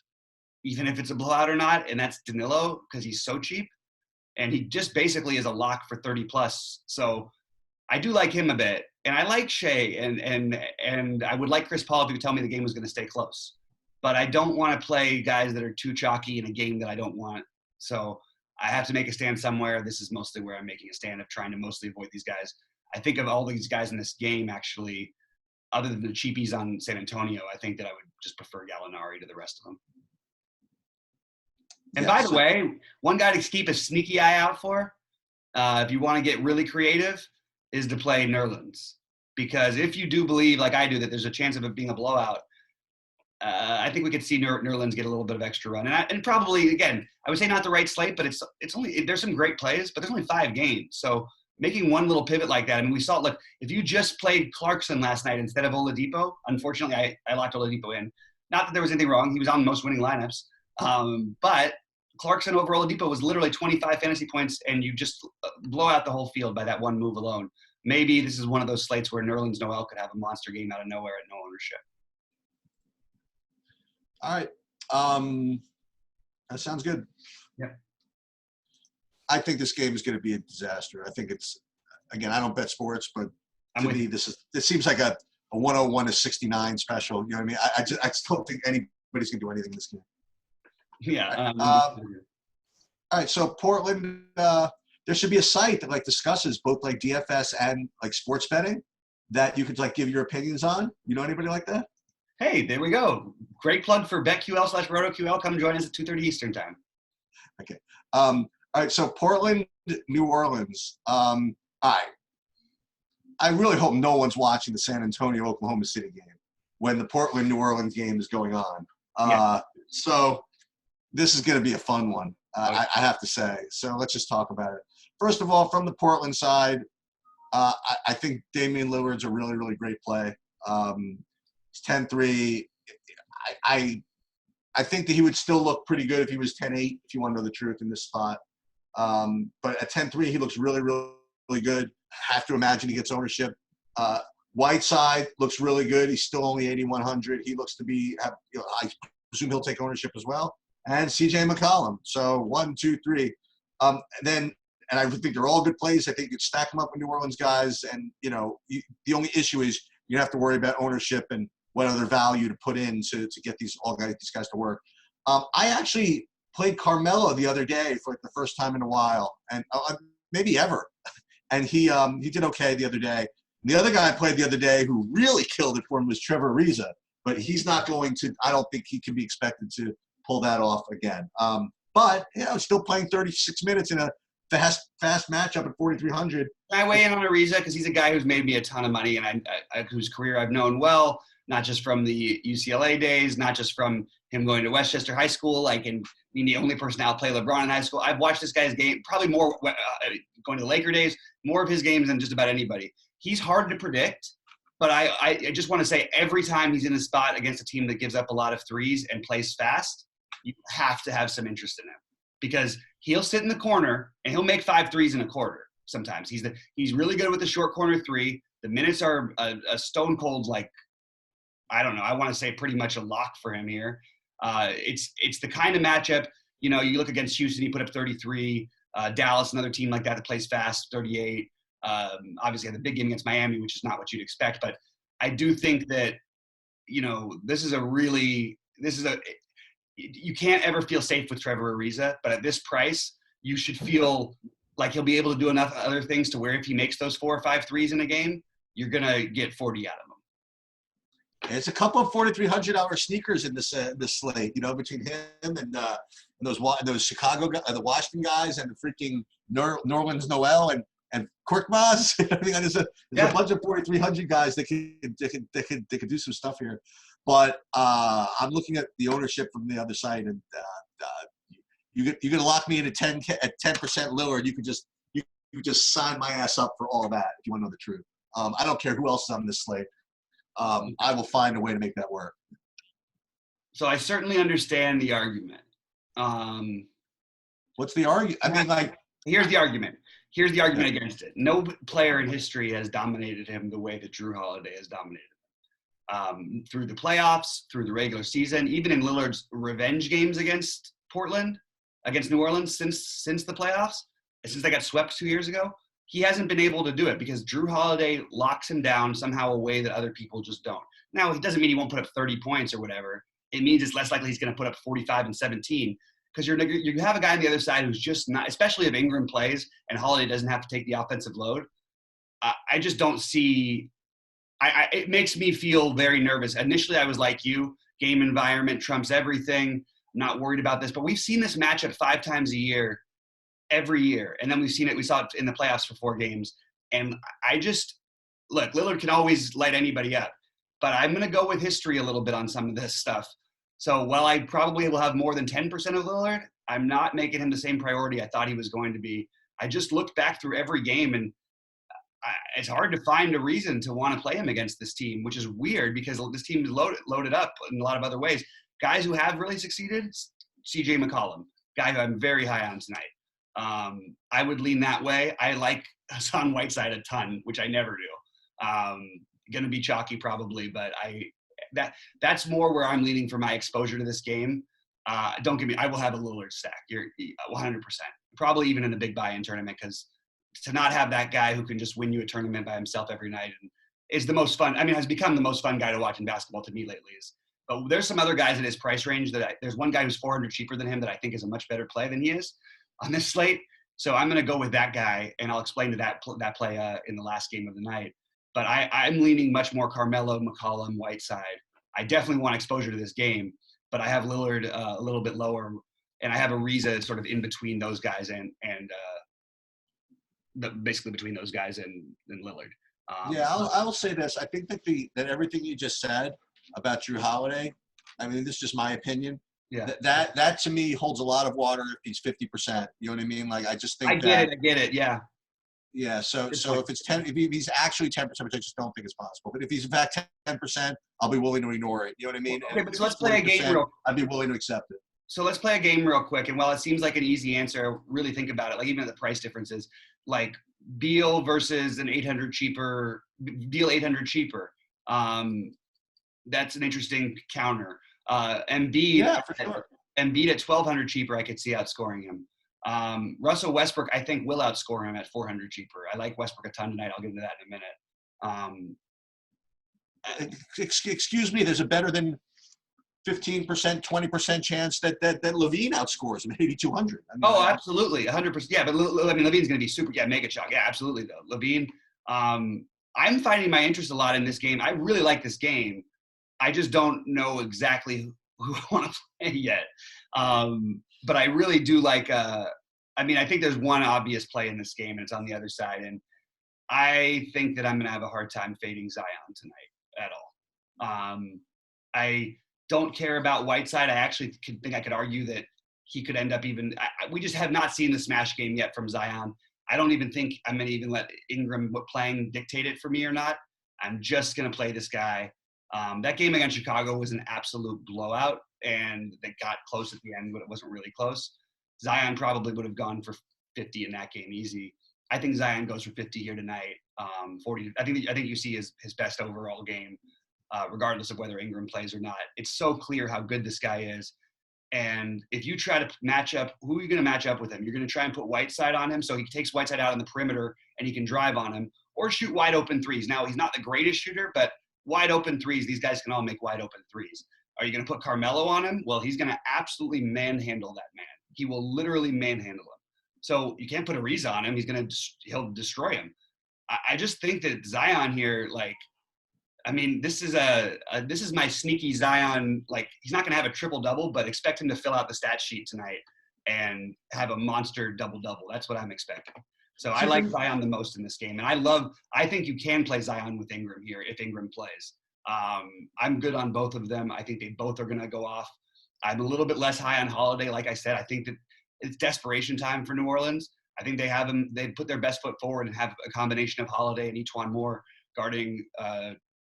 even if it's a blowout or not, and that's Danilo because he's so cheap. And he just basically is a lock for 30 plus. So I do like him a bit. And I like Shea and I would like Chris Paul if you could tell me the game was going to stay close. But I don't want to play guys that are too chalky in a game that I don't want. So I have to make a stand somewhere. This is mostly where I'm making a stand of trying to mostly avoid these guys. I think of all these guys in this game, actually, other than the cheapies on San Antonio, I think that I would just prefer Gallinari to the rest of them. And by the way, one guy to keep a sneaky eye out for, if you want to get really creative, is to play Nerlens. Because if you do believe, like I do, that there's a chance of it being a blowout, I think we could see Nerlens get a little bit of extra run. And probably, again, I would say not the right slate, but it's only – there's some great plays, but there's only 5 games. So making one little pivot like that, I mean, we saw – look, if you just played Clarkson last night instead of Oladipo, unfortunately, I locked Oladipo in. Not that there was anything wrong. He was on most winning lineups. But Clarkson over Oladipo was literally 25 fantasy points, and you just blow out the whole field by that one move alone. Maybe this is one of those slates where Nerlens Noel could have a monster game out of nowhere at no ownership. All right. That sounds good. Yeah. I think this game is going to be a disaster. I think it's, again, I don't bet sports, but to me, this seems like a 101 to 69 special. You know what I mean? I just don't think anybody's going to do anything in this game. Yeah. All right. So Portland, there should be a site that like discusses both like DFS and like sports betting that you could like give your opinions on. You know anybody like that? Hey, there we go. Great plug for BetQL/RotoQL. Come join us at 2:30 Eastern time. Okay. All right. So Portland, New Orleans. All right. I really hope no one's watching the San Antonio, Oklahoma City game when the Portland, New Orleans game is going on. So this is going to be a fun one. I have to say. So let's just talk about it. First of all, from the Portland side, I think Damian Lillard's a really, really great play. He's 10-3. I think that he would still look pretty good if he was 10-8, if you want to know the truth in this spot. But at 10-3, he looks really, really, really good. Have to imagine he gets ownership. Whiteside looks really good. He's still only 8,100. He looks to be, I presume he'll take ownership as well. And CJ McCollum. So 1, 2, 3. And I think they're all good plays. I think you could stack them up with New Orleans guys. And, the only issue is you have to worry about ownership and what other value to put in to get these guys to work. I actually played Carmelo the other day for the first time in a while, and maybe ever. And he did okay the other day. And the other guy I played the other day who really killed it for him was Trevor Ariza, but he's not going to. I don't think he can be expected to pull that off again. But still playing 36 minutes in a fast matchup at 4,300. Can I weigh in on Ariza because he's a guy who's made me a ton of money and whose career I've known well, not just from the UCLA days, not just from him going to Westchester High School, being the only person to outplay LeBron in high school. I've watched this guy's game probably more going to the Laker days, more of his games than just about anybody. He's hard to predict, but I just want to say every time he's in a spot against a team that gives up a lot of threes and plays fast, you have to have some interest in him because he'll sit in the corner and he'll make 5 threes in a quarter. Sometimes he's really good with the short corner three. The minutes are a stone cold, I don't know. I want to say pretty much a lock for him here. It's the kind of matchup, you look against Houston, he put up 33. Dallas, another team like that plays fast, 38. Obviously had the big game against Miami, which is not what you'd expect. But I do think that, you can't ever feel safe with Trevor Ariza, but at this price, you should feel like he'll be able to do enough other things to where if he makes those 4 or 5 threes in a game, you're going to get 40 out of him. It's a couple of $4,300 sneakers in this slate, between him and those Chicago guys, the Washington guys, and the freaking Nerlens Noel and Korkmaz. There's a bunch of 4,300 guys that could do some stuff here. But I'm looking at the ownership from the other side, and you're gonna lock me in at 10% Lillard. You could just sign my ass up for all that if you want to know the truth. I don't care who else is on this slate. I will find a way to make that work. So I certainly understand the argument. What's the argument? Here's the argument. Here's the argument against it. No player in history has dominated him the way that Drew Holiday has dominated him. Through the playoffs, through the regular season, even in Lillard's revenge games against New Orleans since the playoffs, since they got swept 2 years ago, he hasn't been able to do it because Drew Holiday locks him down somehow a way that other people just don't. Now, it doesn't mean he won't put up 30 points or whatever. It means it's less likely he's going to put up 45 and 17 because you have a guy on the other side who's just not, especially if Ingram plays and Holiday doesn't have to take the offensive load. I just don't see – it makes me feel very nervous. Initially, I was like you, game environment trumps everything. I'm not worried about this. But we've seen this matchup 5 times a year. Every year. And then we saw it in the playoffs for 4 games. And look, Lillard can always light anybody up, but I'm going to go with history a little bit on some of this stuff. So while I probably will have more than 10% of Lillard, I'm not making him the same priority I thought he was going to be. I just looked back through every game and it's hard to find a reason to want to play him against this team, which is weird because this team is loaded up in a lot of other ways. Guys who have really succeeded, CJ McCollum, guy who I'm very high on tonight. I would lean that way. I like Hassan Whiteside a ton, which I never do. Going to be chalky probably, but that's more where I'm leaning for my exposure to this game. Don't get me. I will have a Lillard stack. You're 100%. Probably even in a big buy-in tournament because to not have that guy who can just win you a tournament by himself every night is the most fun. Has become the most fun guy to watch in basketball to me lately. But there's some other guys in his price range there's one guy who's 400 cheaper than him that I think is a much better play than he is on this slate. So I'm going to go with that guy, and I'll explain to that play in the last game of the night. But I'm leaning much more Carmelo, McCollum, Whiteside. I definitely want exposure to this game, but I have Lillard a little bit lower, and I have Ariza sort of in between those guys and basically between those guys and Lillard. I will say this. I think that everything you just said about Drew Holiday, this is just my opinion. Yeah. That to me holds a lot of water if he's 50%. You know what I mean? Like I just think I get it. Yeah. Yeah. So Good so point. if it's 10, if he's actually 10%, which I just don't think it's possible. But if he's in fact 10%, I'll be willing to ignore it. You know what I mean? Okay, And but if so he's let's play a game 40%, real. I'd be willing to accept it. So let's play a game real quick. And while it seems like an easy answer, really think about it. Like even at the price differences, like Beal versus an 800 cheaper, Beal 800 cheaper. That's an interesting counter. Embiid, Yeah, for sure. Embiid at 1,200 cheaper, I could see outscoring him. Russell Westbrook, I think, will outscore him at 400 cheaper. I like Westbrook a ton tonight. I'll get into that in a minute. Excuse me, there's a better than 15%, 20% chance that Levine outscores him at 8,200. I mean, Absolutely, 100%. Yeah, but I mean, Levine's going to be super. Yeah, mega shock. Yeah, absolutely though. Levine. I'm finding my interest a lot in this game. I really like this game. I just don't know exactly who I want to play yet. But I really do like. I mean, I think there's one obvious play in this game, and it's on the other side. And I think that I'm going to have a hard time fading Zion tonight at all. I don't care about Whiteside. I actually think I could argue that he could end up even. We just have not seen the smash game yet from Zion. I don't even think I'm going to even let Ingram playing dictate it for me or not. I'm just going to play this guy. That game against Chicago was an absolute blowout, and they got close at the end, but it wasn't really close. Zion probably would have gone for 50 in that game easy. I think Zion goes for 50 here tonight. 40. I think you see his best overall game, regardless of whether Ingram plays or not. It's so clear how good this guy is. And if you try to match up, who are you going to match up with him? You're going to try and put Whiteside on him so he takes Whiteside out on the perimeter and he can drive on him, or shoot wide open threes. Now, he's not the greatest shooter, but wide open threes, these guys can all make wide open threes. Are you going to put Carmelo on him? Well, he's going to absolutely manhandle that man. He will literally manhandle him. So you can't put Ariza on him. He'll destroy him. I just think that Zion here, like, I mean, this is my sneaky Zion. Like, he's not going to have a triple double, but expect him to fill out the stat sheet tonight and have a monster double double. That's what I'm expecting. So I like Zion the most in this game, and I think you can play Zion with Ingram here if Ingram plays. I'm good on both of them. I think they both are going to go off. I'm a little bit less high on Holiday. Like I said, I think that it's desperation time for New Orleans. I think they put their best foot forward and have a combination of Holiday and E'Twaun Moore guarding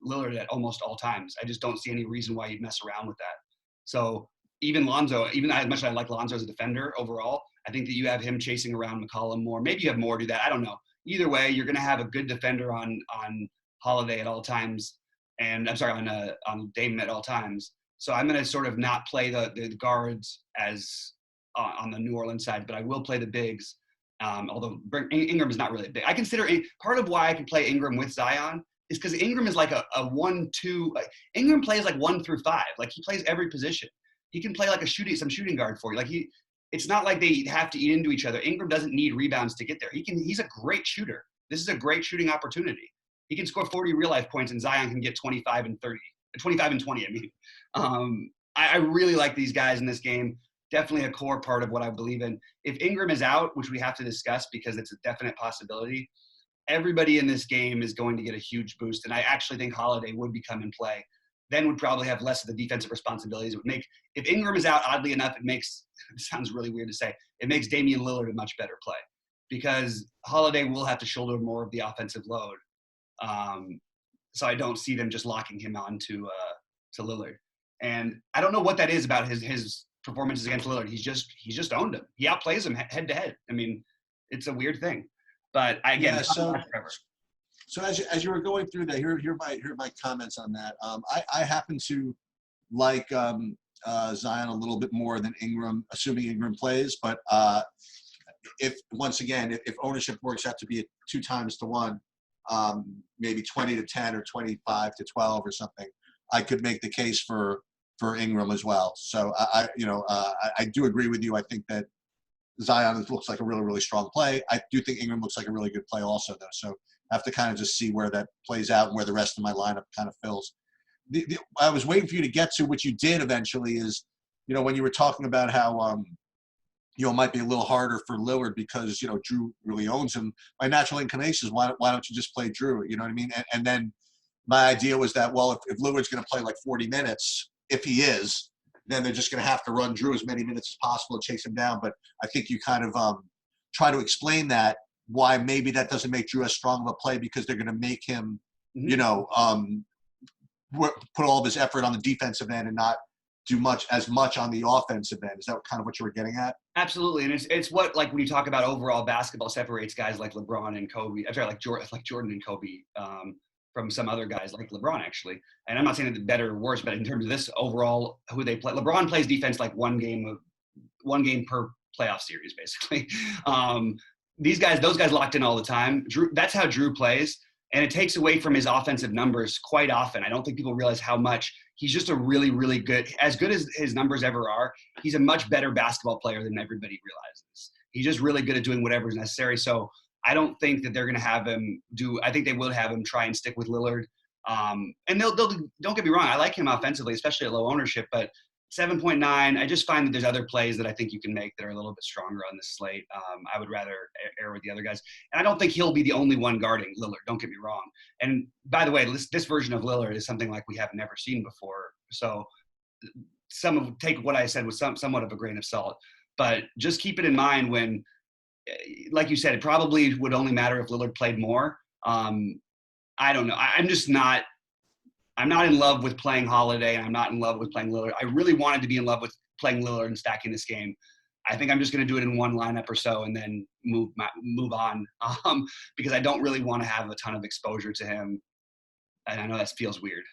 Lillard at almost all times. I just don't see any reason why you'd mess around with that. So even Lonzo, even as much as I like Lonzo as a defender overall, I think that you have him chasing around McCollum more. Maybe you have Moore do that. I don't know. Either way, you're going to have a good defender on Holiday at all times, and I'm sorry, on Dame at all times. So I'm going to sort of not play the guards as on the New Orleans side, but I will play the bigs. Although Ingram is not really big. I consider part of why I can play Ingram with Zion is because Ingram is like a 1-2. Ingram plays like 1 through 5. Like, he plays every position. He can play like some shooting guard for you. Like, it's not like they have to eat into each other. Ingram doesn't need rebounds to get there. He's a great shooter. This is a great shooting opportunity. He can score 40 real life points, and Zion can get 25 and 30, 25 and 20. I mean, I really like these guys in this game. Definitely a core part of what I believe in. If Ingram is out, which we have to discuss because it's a definite possibility, everybody in this game is going to get a huge boost. And I actually think Holiday would become in play. Then would probably have less of the defensive responsibilities. It would make, if Ingram is out, oddly enough, it sounds really weird to say, it makes Damian Lillard a much better play because Holiday will have to shoulder more of the offensive load. So I don't see them just locking him on to Lillard. And I don't know what that is about his performances against Lillard. He's just owned him. He outplays him head to head. I mean, it's a weird thing. But again, yeah, so as you were going through that, here are my comments on that. I happen to like Zion a little bit more than Ingram, assuming Ingram plays. But if ownership works out to be 2 times to 1, maybe 20-10 or 25-12 or something, I could make the case for Ingram as well. So I do agree with you. I think that Zion looks like a really, really strong play. I do think Ingram looks like a really good play also, though. So I have to kind of just see where that plays out and where the rest of my lineup kind of fills. I was waiting for you to get to what you did eventually is, when you were talking about how, it might be a little harder for Lillard because, Drew really owns him. My natural inclination is why don't you just play Drew? You know what I mean? And then my idea was that, well, if Lillard's going to play like 40 minutes, if he is, then they're just going to have to run Drew as many minutes as possible to chase him down. But I think you kind of try to explain that, why maybe that doesn't make Drew as strong of a play, because they're going to make him, put all of his effort on the defensive end and not do as much on the offensive end. Is that kind of what you were getting at? Absolutely, and it's what, like, when you talk about overall basketball, separates guys like LeBron and Kobe. I'm sorry, like Jordan and Kobe, from some other guys like LeBron, actually. And I'm not saying that better or worse, but in terms of this overall, who they play, LeBron plays defense like one game per playoff series, basically. Those guys locked in all the time. Drew, that's how Drew plays. And it takes away from his offensive numbers quite often. I don't think people realize how much he's just a really, really good as his numbers ever are. He's a much better basketball player than everybody realizes. He's just really good at doing whatever is necessary. So I don't think that they're going to have him I think they will have him try and stick with Lillard. And they'll don't get me wrong, I like him offensively, especially at low ownership, but 7.9, I just find that there's other plays that I think you can make that are a little bit stronger on this slate. I would rather err with the other guys. And I don't think he'll be the only one guarding Lillard, don't get me wrong. And by the way, this version of Lillard is something like we have never seen before. So take what I said with somewhat of a grain of salt. But just keep it in mind when, like you said, it probably would only matter if Lillard played more. I don't know. I'm not in love with playing Holiday, and I'm not in love with playing Lillard. I really wanted to be in love with playing Lillard and stacking this game. I think I'm just going to do it in one lineup or so and then move on, because I don't really want to have a ton of exposure to him. And I know that feels weird.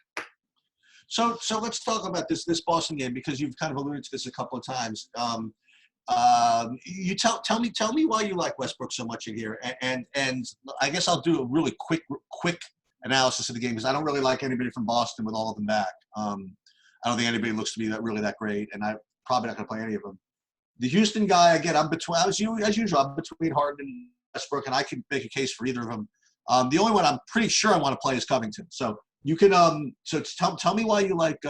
So let's talk about this Boston game, because you've kind of alluded to this a couple of times. You tell me why you like Westbrook so much in here, and I guess I'll do a really quick analysis of the game, because I don't really like anybody from Boston with all of them back. I don't think anybody looks to be really that great, and I'm probably not going to play any of them. The Houston guy, again, as usual, I'm between Harden and Westbrook, and I can make a case for either of them. The only one I'm pretty sure I want to play is Covington. So you can tell me why you like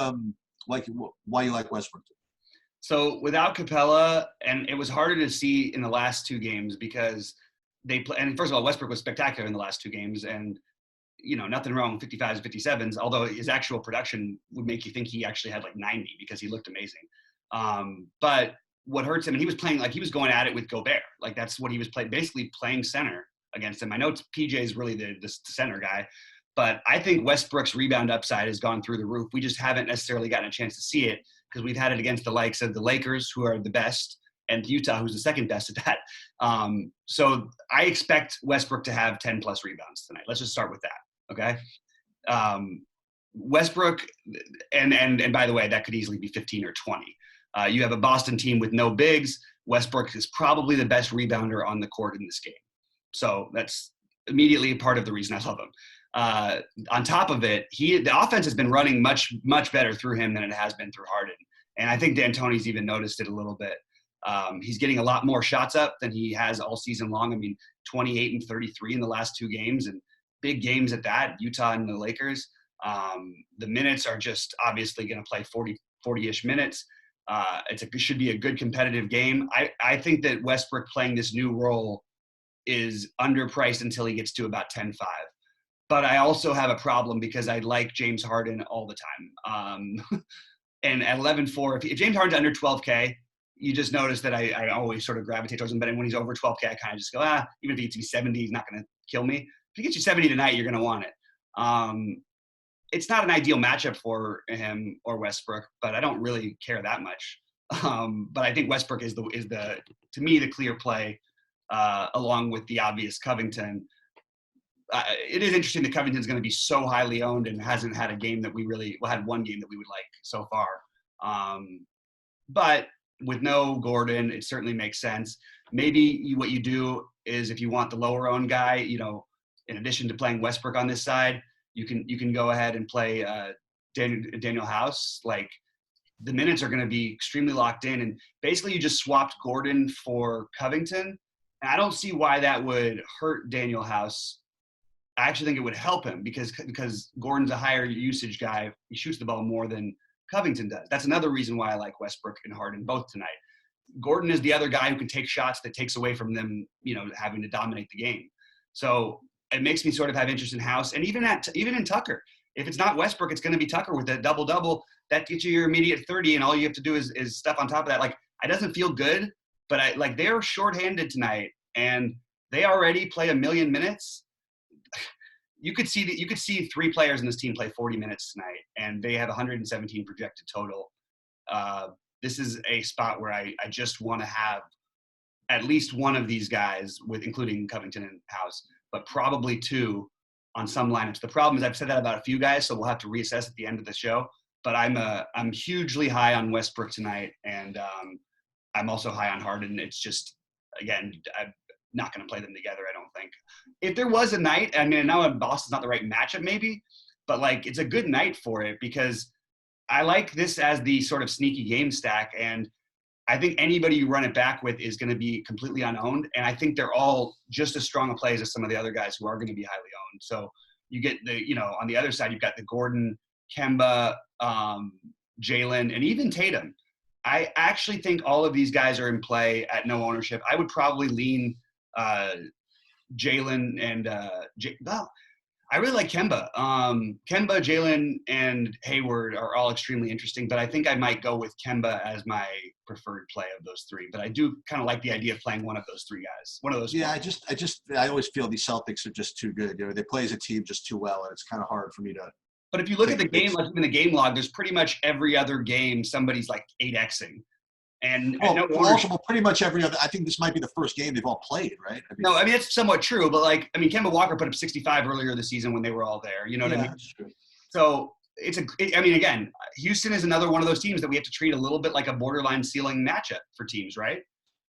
Westbrook. So without Capella, and it was harder to see in the last two games because they play. And first of all, Westbrook was spectacular in the last two games, and nothing wrong with 55s, 57s, although his actual production would make you think he actually had like 90 because he looked amazing. But what hurts him, and he was playing, like, he was going at it with Gobert. Like, that's what he was basically playing center against him. I know PJ is really the center guy, but I think Westbrook's rebound upside has gone through the roof. We just haven't necessarily gotten a chance to see it because we've had it against the likes of the Lakers, who are the best, and Utah, who's the second best at that. So I expect Westbrook to have 10-plus rebounds tonight. Let's just start with that. Okay. Westbrook, and by the way, that could easily be 15 or 20. You have a Boston team with no bigs. Westbrook is probably the best rebounder on the court in this game. So that's immediately part of the reason I love him. On top of it, the offense has been running much, much better through him than it has been through Harden. And I think D'Antoni's even noticed it a little bit. He's getting a lot more shots up than he has all season long. I mean, 28 and 33 in the last two games, and big games at that, Utah and the Lakers. The minutes are just obviously going to play 40-ish minutes. It should be a good competitive game. I think that Westbrook playing this new role is underpriced until he gets to about 10-5. But I also have a problem because I like James Harden all the time. And at 11-4, if James Harden's under 12K, you just notice that I always sort of gravitate towards him. But when he's over 12K, I kind of just go, even if he gets to be 70, he's not going to kill me. If he gets you 70 tonight, you're going to want it. It's not an ideal matchup for him or Westbrook, but I don't really care that much. But I think Westbrook is to me the clear play, along with the obvious Covington. It is interesting that Covington's going to be so highly owned and hasn't had a game that had one game that we would like so far. But with no Gordon, it certainly makes sense. Maybe what you do is, if you want the lower owned guy, in addition to playing Westbrook on this side, you can go ahead and play Daniel House. Like, the minutes are going to be extremely locked in, and basically you just swapped Gordon for Covington. And I don't see why that would hurt Daniel House. I actually think it would help him because Gordon's a higher usage guy. He shoots the ball more than Covington does. That's another reason why I like Westbrook and Harden both tonight. Gordon is the other guy who can take shots that takes away from them, having to dominate the game. So it makes me sort of have interest in House, and even in Tucker. If it's not Westbrook, it's going to be Tucker with that double-double. that gets you your immediate 30, and all you have to do is stuff on top of that. Like, it doesn't feel good, but they're shorthanded tonight, and they already play 1 million minutes. You could see 3 players in this team play 40 minutes tonight, and they have 117 projected total. This is a spot where I just want to have at least one of these guys, including Covington and House, but probably 2 on some lineups. The problem is I've said that about a few guys, so we'll have to reassess at the end of the show. But I'm hugely high on Westbrook tonight, and I'm also high on Harden. It's just, again, I'm not going to play them together, I don't think. If there was a night, I mean, I know Boston's not the right matchup maybe, but like it's a good night for it because I like this as the sort of sneaky game stack, and I think anybody you run it back with is going to be completely unowned, and I think they're all just as strong a plays as some of the other guys who are going to be highly owned. So you get on the other side, you've got the Gordon, Kemba, Jalen, and even Tatum. I actually think all of these guys are in play at no ownership. I would probably lean Jalen and I really like Kemba. Kemba, Jalen, and Hayward are all extremely interesting, but I think I might go with Kemba as my preferred play of those 3. But I do kind of like the idea of playing one of those 3 guys. One of those. Yeah, I always feel these Celtics are just too good. They play as a team just too well, and it's kind of hard for me to. But if you look at the game, like in the game log, there's pretty much every other game somebody's like 8xing. And pretty much every other. I think this might be the first game they've all played, right? I mean it's somewhat true, but Kemba Walker put up 65 earlier this season when they were all there. You know what I mean? That's true. So again, Houston is another one of those teams that we have to treat a little bit like a borderline ceiling matchup for teams, right?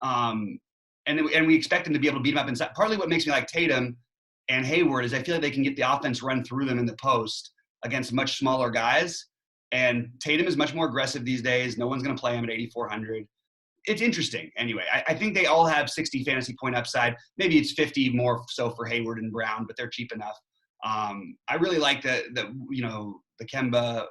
And we expect them to be able to beat them up inside. Partly what makes me like Tatum and Hayward is I feel like they can get the offense run through them in the post against much smaller guys. And Tatum is much more aggressive these days. No one's going to play him at 8,400. It's interesting. Anyway, I think they all have 60 fantasy point upside. Maybe it's 50 more so for Hayward and Brown, but they're cheap enough. I really like the Kemba.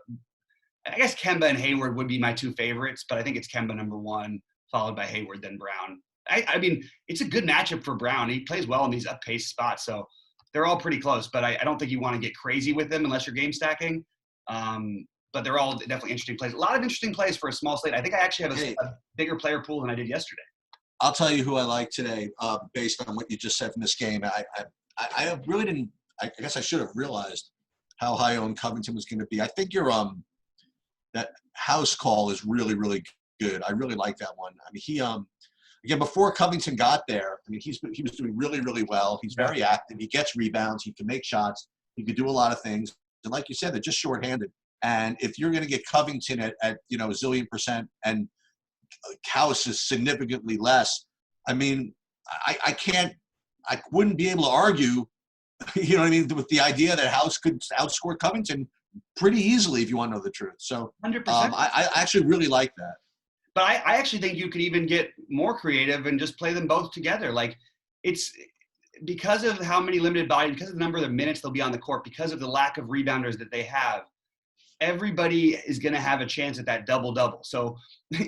I guess Kemba and Hayward would be my 2 favorites, but I think it's Kemba number 1, followed by Hayward, then Brown. I mean, it's a good matchup for Brown. He plays well in these up-paced spots, so they're all pretty close. But I don't think you want to get crazy with them unless you're game stacking. But they're all definitely interesting plays. A lot of interesting plays for a small slate. I think I actually have a bigger player pool than I did yesterday. I'll tell you who I like today based on what you just said from this game. I really didn't – I guess I should have realized how high owned Covington was going to be. I think your that house call is really, really good. I really like that one. I mean, he again, before Covington got there, I mean, he was doing really, really well. He's very active. He gets rebounds. He can make shots. He can do a lot of things. And like you said, they're just shorthanded. And if you're going to get Covington at a zillion % and House is significantly less, I mean, I wouldn't be able to argue, you know what I mean, with the idea that House could outscore Covington pretty easily if you want to know the truth. So 100%. I actually really like that. But I actually think you could even get more creative and just play them both together. Like, it's because of how many limited bodies, because of the number of minutes they'll be on the court, because of the lack of rebounders that they have, everybody is going to have a chance at that double-double. So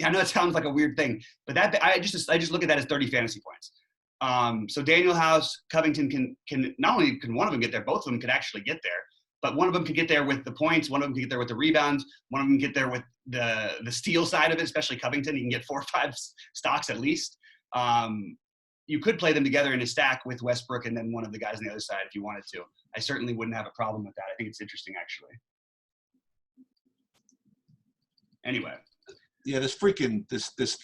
I know it sounds like a weird thing, but I just look at that as 30 fantasy points. So Daniel House, Covington can not only can one of them get there, both of them could actually get there, but one of them could get there with the points, one of them could get there with the rebounds, one of them can get there with the steal side of it, especially Covington. You can get 4 or 5 stocks at least. You could play them together in a stack with Westbrook and then one of the guys on the other side if you wanted to. I certainly wouldn't have a problem with that. I think it's interesting, actually. Anyway. Yeah, this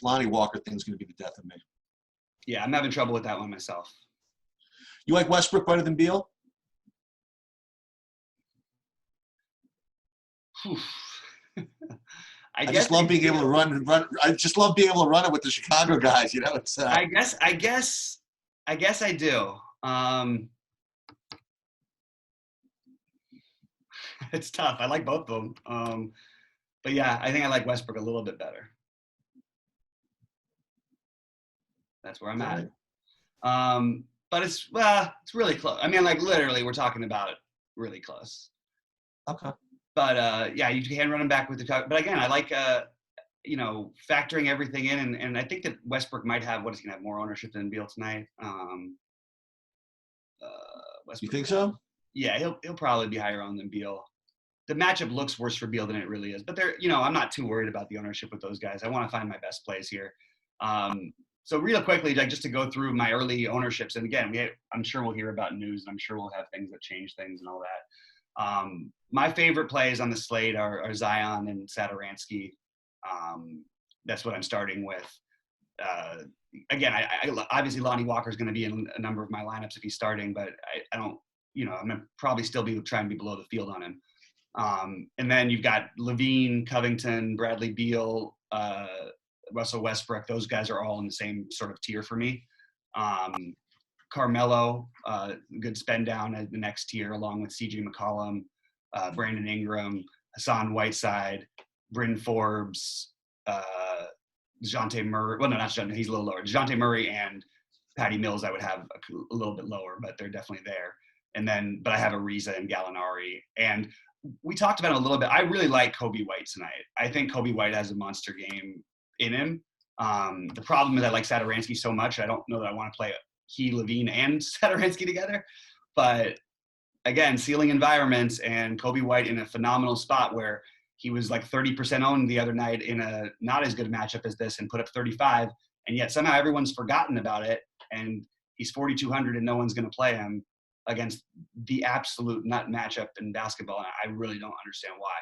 Lonnie Walker thing is going to be the death of me. Yeah, I'm having trouble with that one myself. You like Westbrook better than Beal? I just love being able to run. I just love being able to run it with the Chicago guys. You know, it's. I guess I do. It's tough. I like both of them. But yeah, I think I like Westbrook a little bit better. That's where I'm at. But it's really close. I mean, like literally, we're talking about it really close. Okay. But yeah, you can run him back with the talk. But again, I like factoring everything in, and I think that Westbrook might have he's gonna have more ownership than Beal tonight. You think so? Yeah, he'll probably be higher on than Beal. the matchup looks worse for Beal than it really is. But I'm not too worried about the ownership with those guys. I want to find my best plays here. So real quickly, like just to go through my early ownerships, and again, I'm sure we'll hear about news, and I'm sure we'll have things that change things and all that. My favorite plays on the slate are Zion and Satoransky. That's what I'm starting with. Again, I obviously Lonnie Walker is going to be in a number of my lineups if he's starting, but I don't, I'm going to probably still be trying to be below the field on him. And then you've got Levine, Covington, Bradley Beal, Russell Westbrook. Those guys are all in the same sort of tier for me. Carmelo, good spend down at the next tier, along with CJ McCollum, Brandon Ingram, Hassan Whiteside, Bryn Forbes, DeJounte Murray. Well, no, not DeJounte. He's a little lower. DeJounte Murray and Patty Mills I would have a little bit lower, but they're definitely there. And then, but I have Ariza and Gallinari. And we talked about it a little bit. I really like Kobe White tonight. I think Kobe White has a monster game in him. The problem is I like Satoransky so much. I don't know that I want to play Levine and Satoransky together. But again, ceiling environments and Kobe White in a phenomenal spot where he was like 30% owned the other night in a not as good matchup as this and put up 35. And yet somehow everyone's forgotten about it. And he's 4,200 and no one's going to play him against the absolute nut matchup in basketball. And I really don't understand why.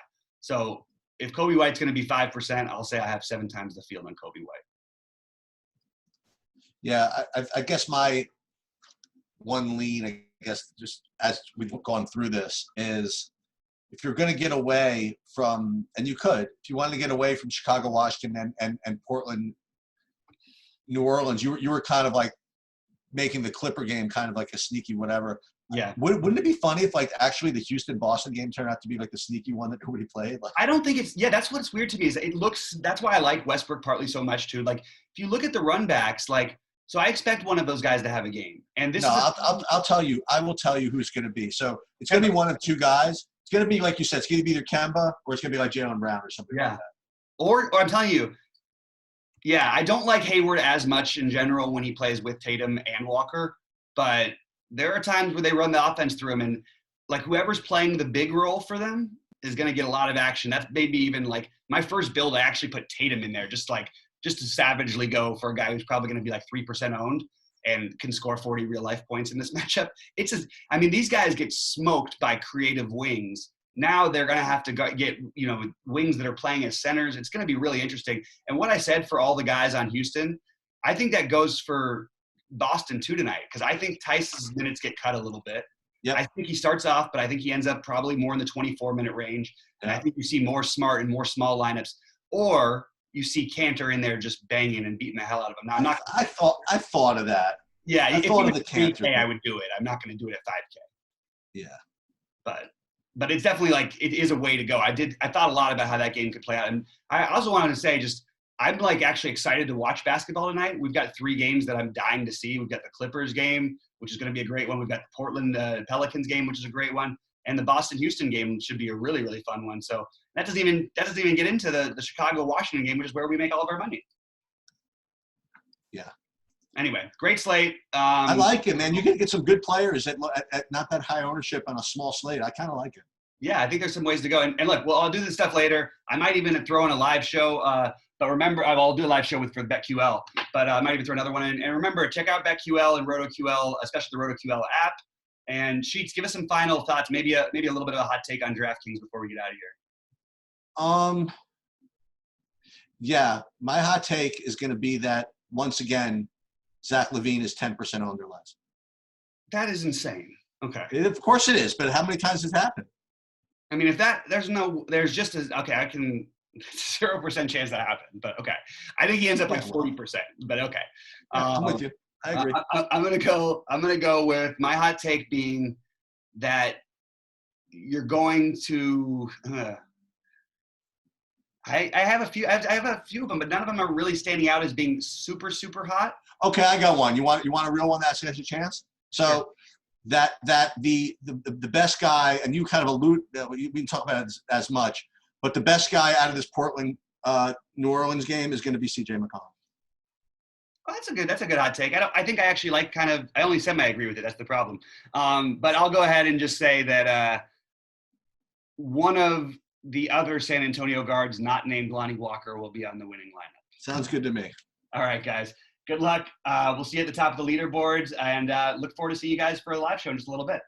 So if Kobe White's going to be 5%, I'll say I have 7 times the field on Kobe White. Yeah, I guess my one lean, I guess, just as we've gone through this, is if you're going to get away from, and you could, if you wanted to get away from Chicago, Washington, and Portland, New Orleans, you were kind of like making the Clipper game kind of like a sneaky whatever. Yeah. Wouldn't it be funny if like actually the Houston-Boston game turned out to be like the sneaky one that nobody played? Like, I don't think that's what's weird to me is that's why I like Westbrook partly so much too. Like if you look at the run backs, like, so I expect one of those guys to have a game. And this I'll tell you, I will tell you who it's going to be. So it's going to be one of 2 guys. It's going to be, like you said, it's going to be either Kemba or it's going to be like Jaylen Brown or something like that. Or I'm telling you, yeah, I don't like Hayward as much in general when he plays with Tatum and Walker, but there are times where they run the offense through him, and like whoever's playing the big role for them is going to get a lot of action. That's maybe even like my first build, I actually put Tatum in there just to savagely go for a guy who's probably going to be like 3% owned and can score 40 real life points in this matchup. These guys get smoked by creative wings. Now they're going to have to get, wings that are playing as centers. It's going to be really interesting. And what I said for all the guys on Houston, I think that goes for Boston too tonight, because I think Tyson's minutes get cut a little bit. Yeah, I think he starts off, but I think he ends up probably more in the 24-minute range. And I think you see more smart and more small lineups, or you see Cantor in there just banging and beating the hell out of him. Now, I thought of that. Yeah, I thought of the Cantor. I would do it. I'm not going to do it at 5K. Yeah, but it's definitely like it is a way to go. I thought a lot about how that game could play out, and I also wanted to say I'm like actually excited to watch basketball tonight. We've got 3 games that I'm dying to see. We've got the Clippers game, which is going to be a great one. We've got the Portland Pelicans game, which is a great one, and the Boston Houston game should be a really, really fun one. So that doesn't even get into the Chicago Washington game, which is where we make all of our money. Yeah. Anyway, great slate. I like it, man. You can get some good players at not that high ownership on a small slate. I kind of like it. Yeah, I think there's some ways to go. And look, I'll do this stuff later. I might even throw in a live show. But remember, I'll do a live show for BetQL. But I might even throw another one in. And remember, check out BetQL and RotoQL, especially the RotoQL app. And Sheets, give us some final thoughts. Maybe a little bit of a hot take on DraftKings before we get out of here. Yeah, my hot take is going to be that once again, Zach LaVine is 10% owned or less. That is insane. Okay. Of course it is, but how many times has it happened? I mean, there's just as, okay, I can 0% chance that happened, but okay. I think he ends up like 40%, but okay. I'm with you. I agree. I'm gonna go with my hot take being that you're going to. I have a few of them, but none of them are really standing out as being super, super hot. Okay, I got one. You want a real one that has a chance? So sure. that the best guy, and you kind of allude, we didn't talk about it as much, but the best guy out of this Portland New Orleans game is going to be CJ McCollum. Oh, that's a good hot take. I think I actually like I only semi agree with it. That's the problem. But I'll go ahead and just say that one of the other San Antonio guards not named Lonnie Walker will be on the winning lineup. Sounds good to me. All right, guys. Good luck. We'll see you at the top of the leaderboards, and look forward to seeing you guys for a live show in just a little bit.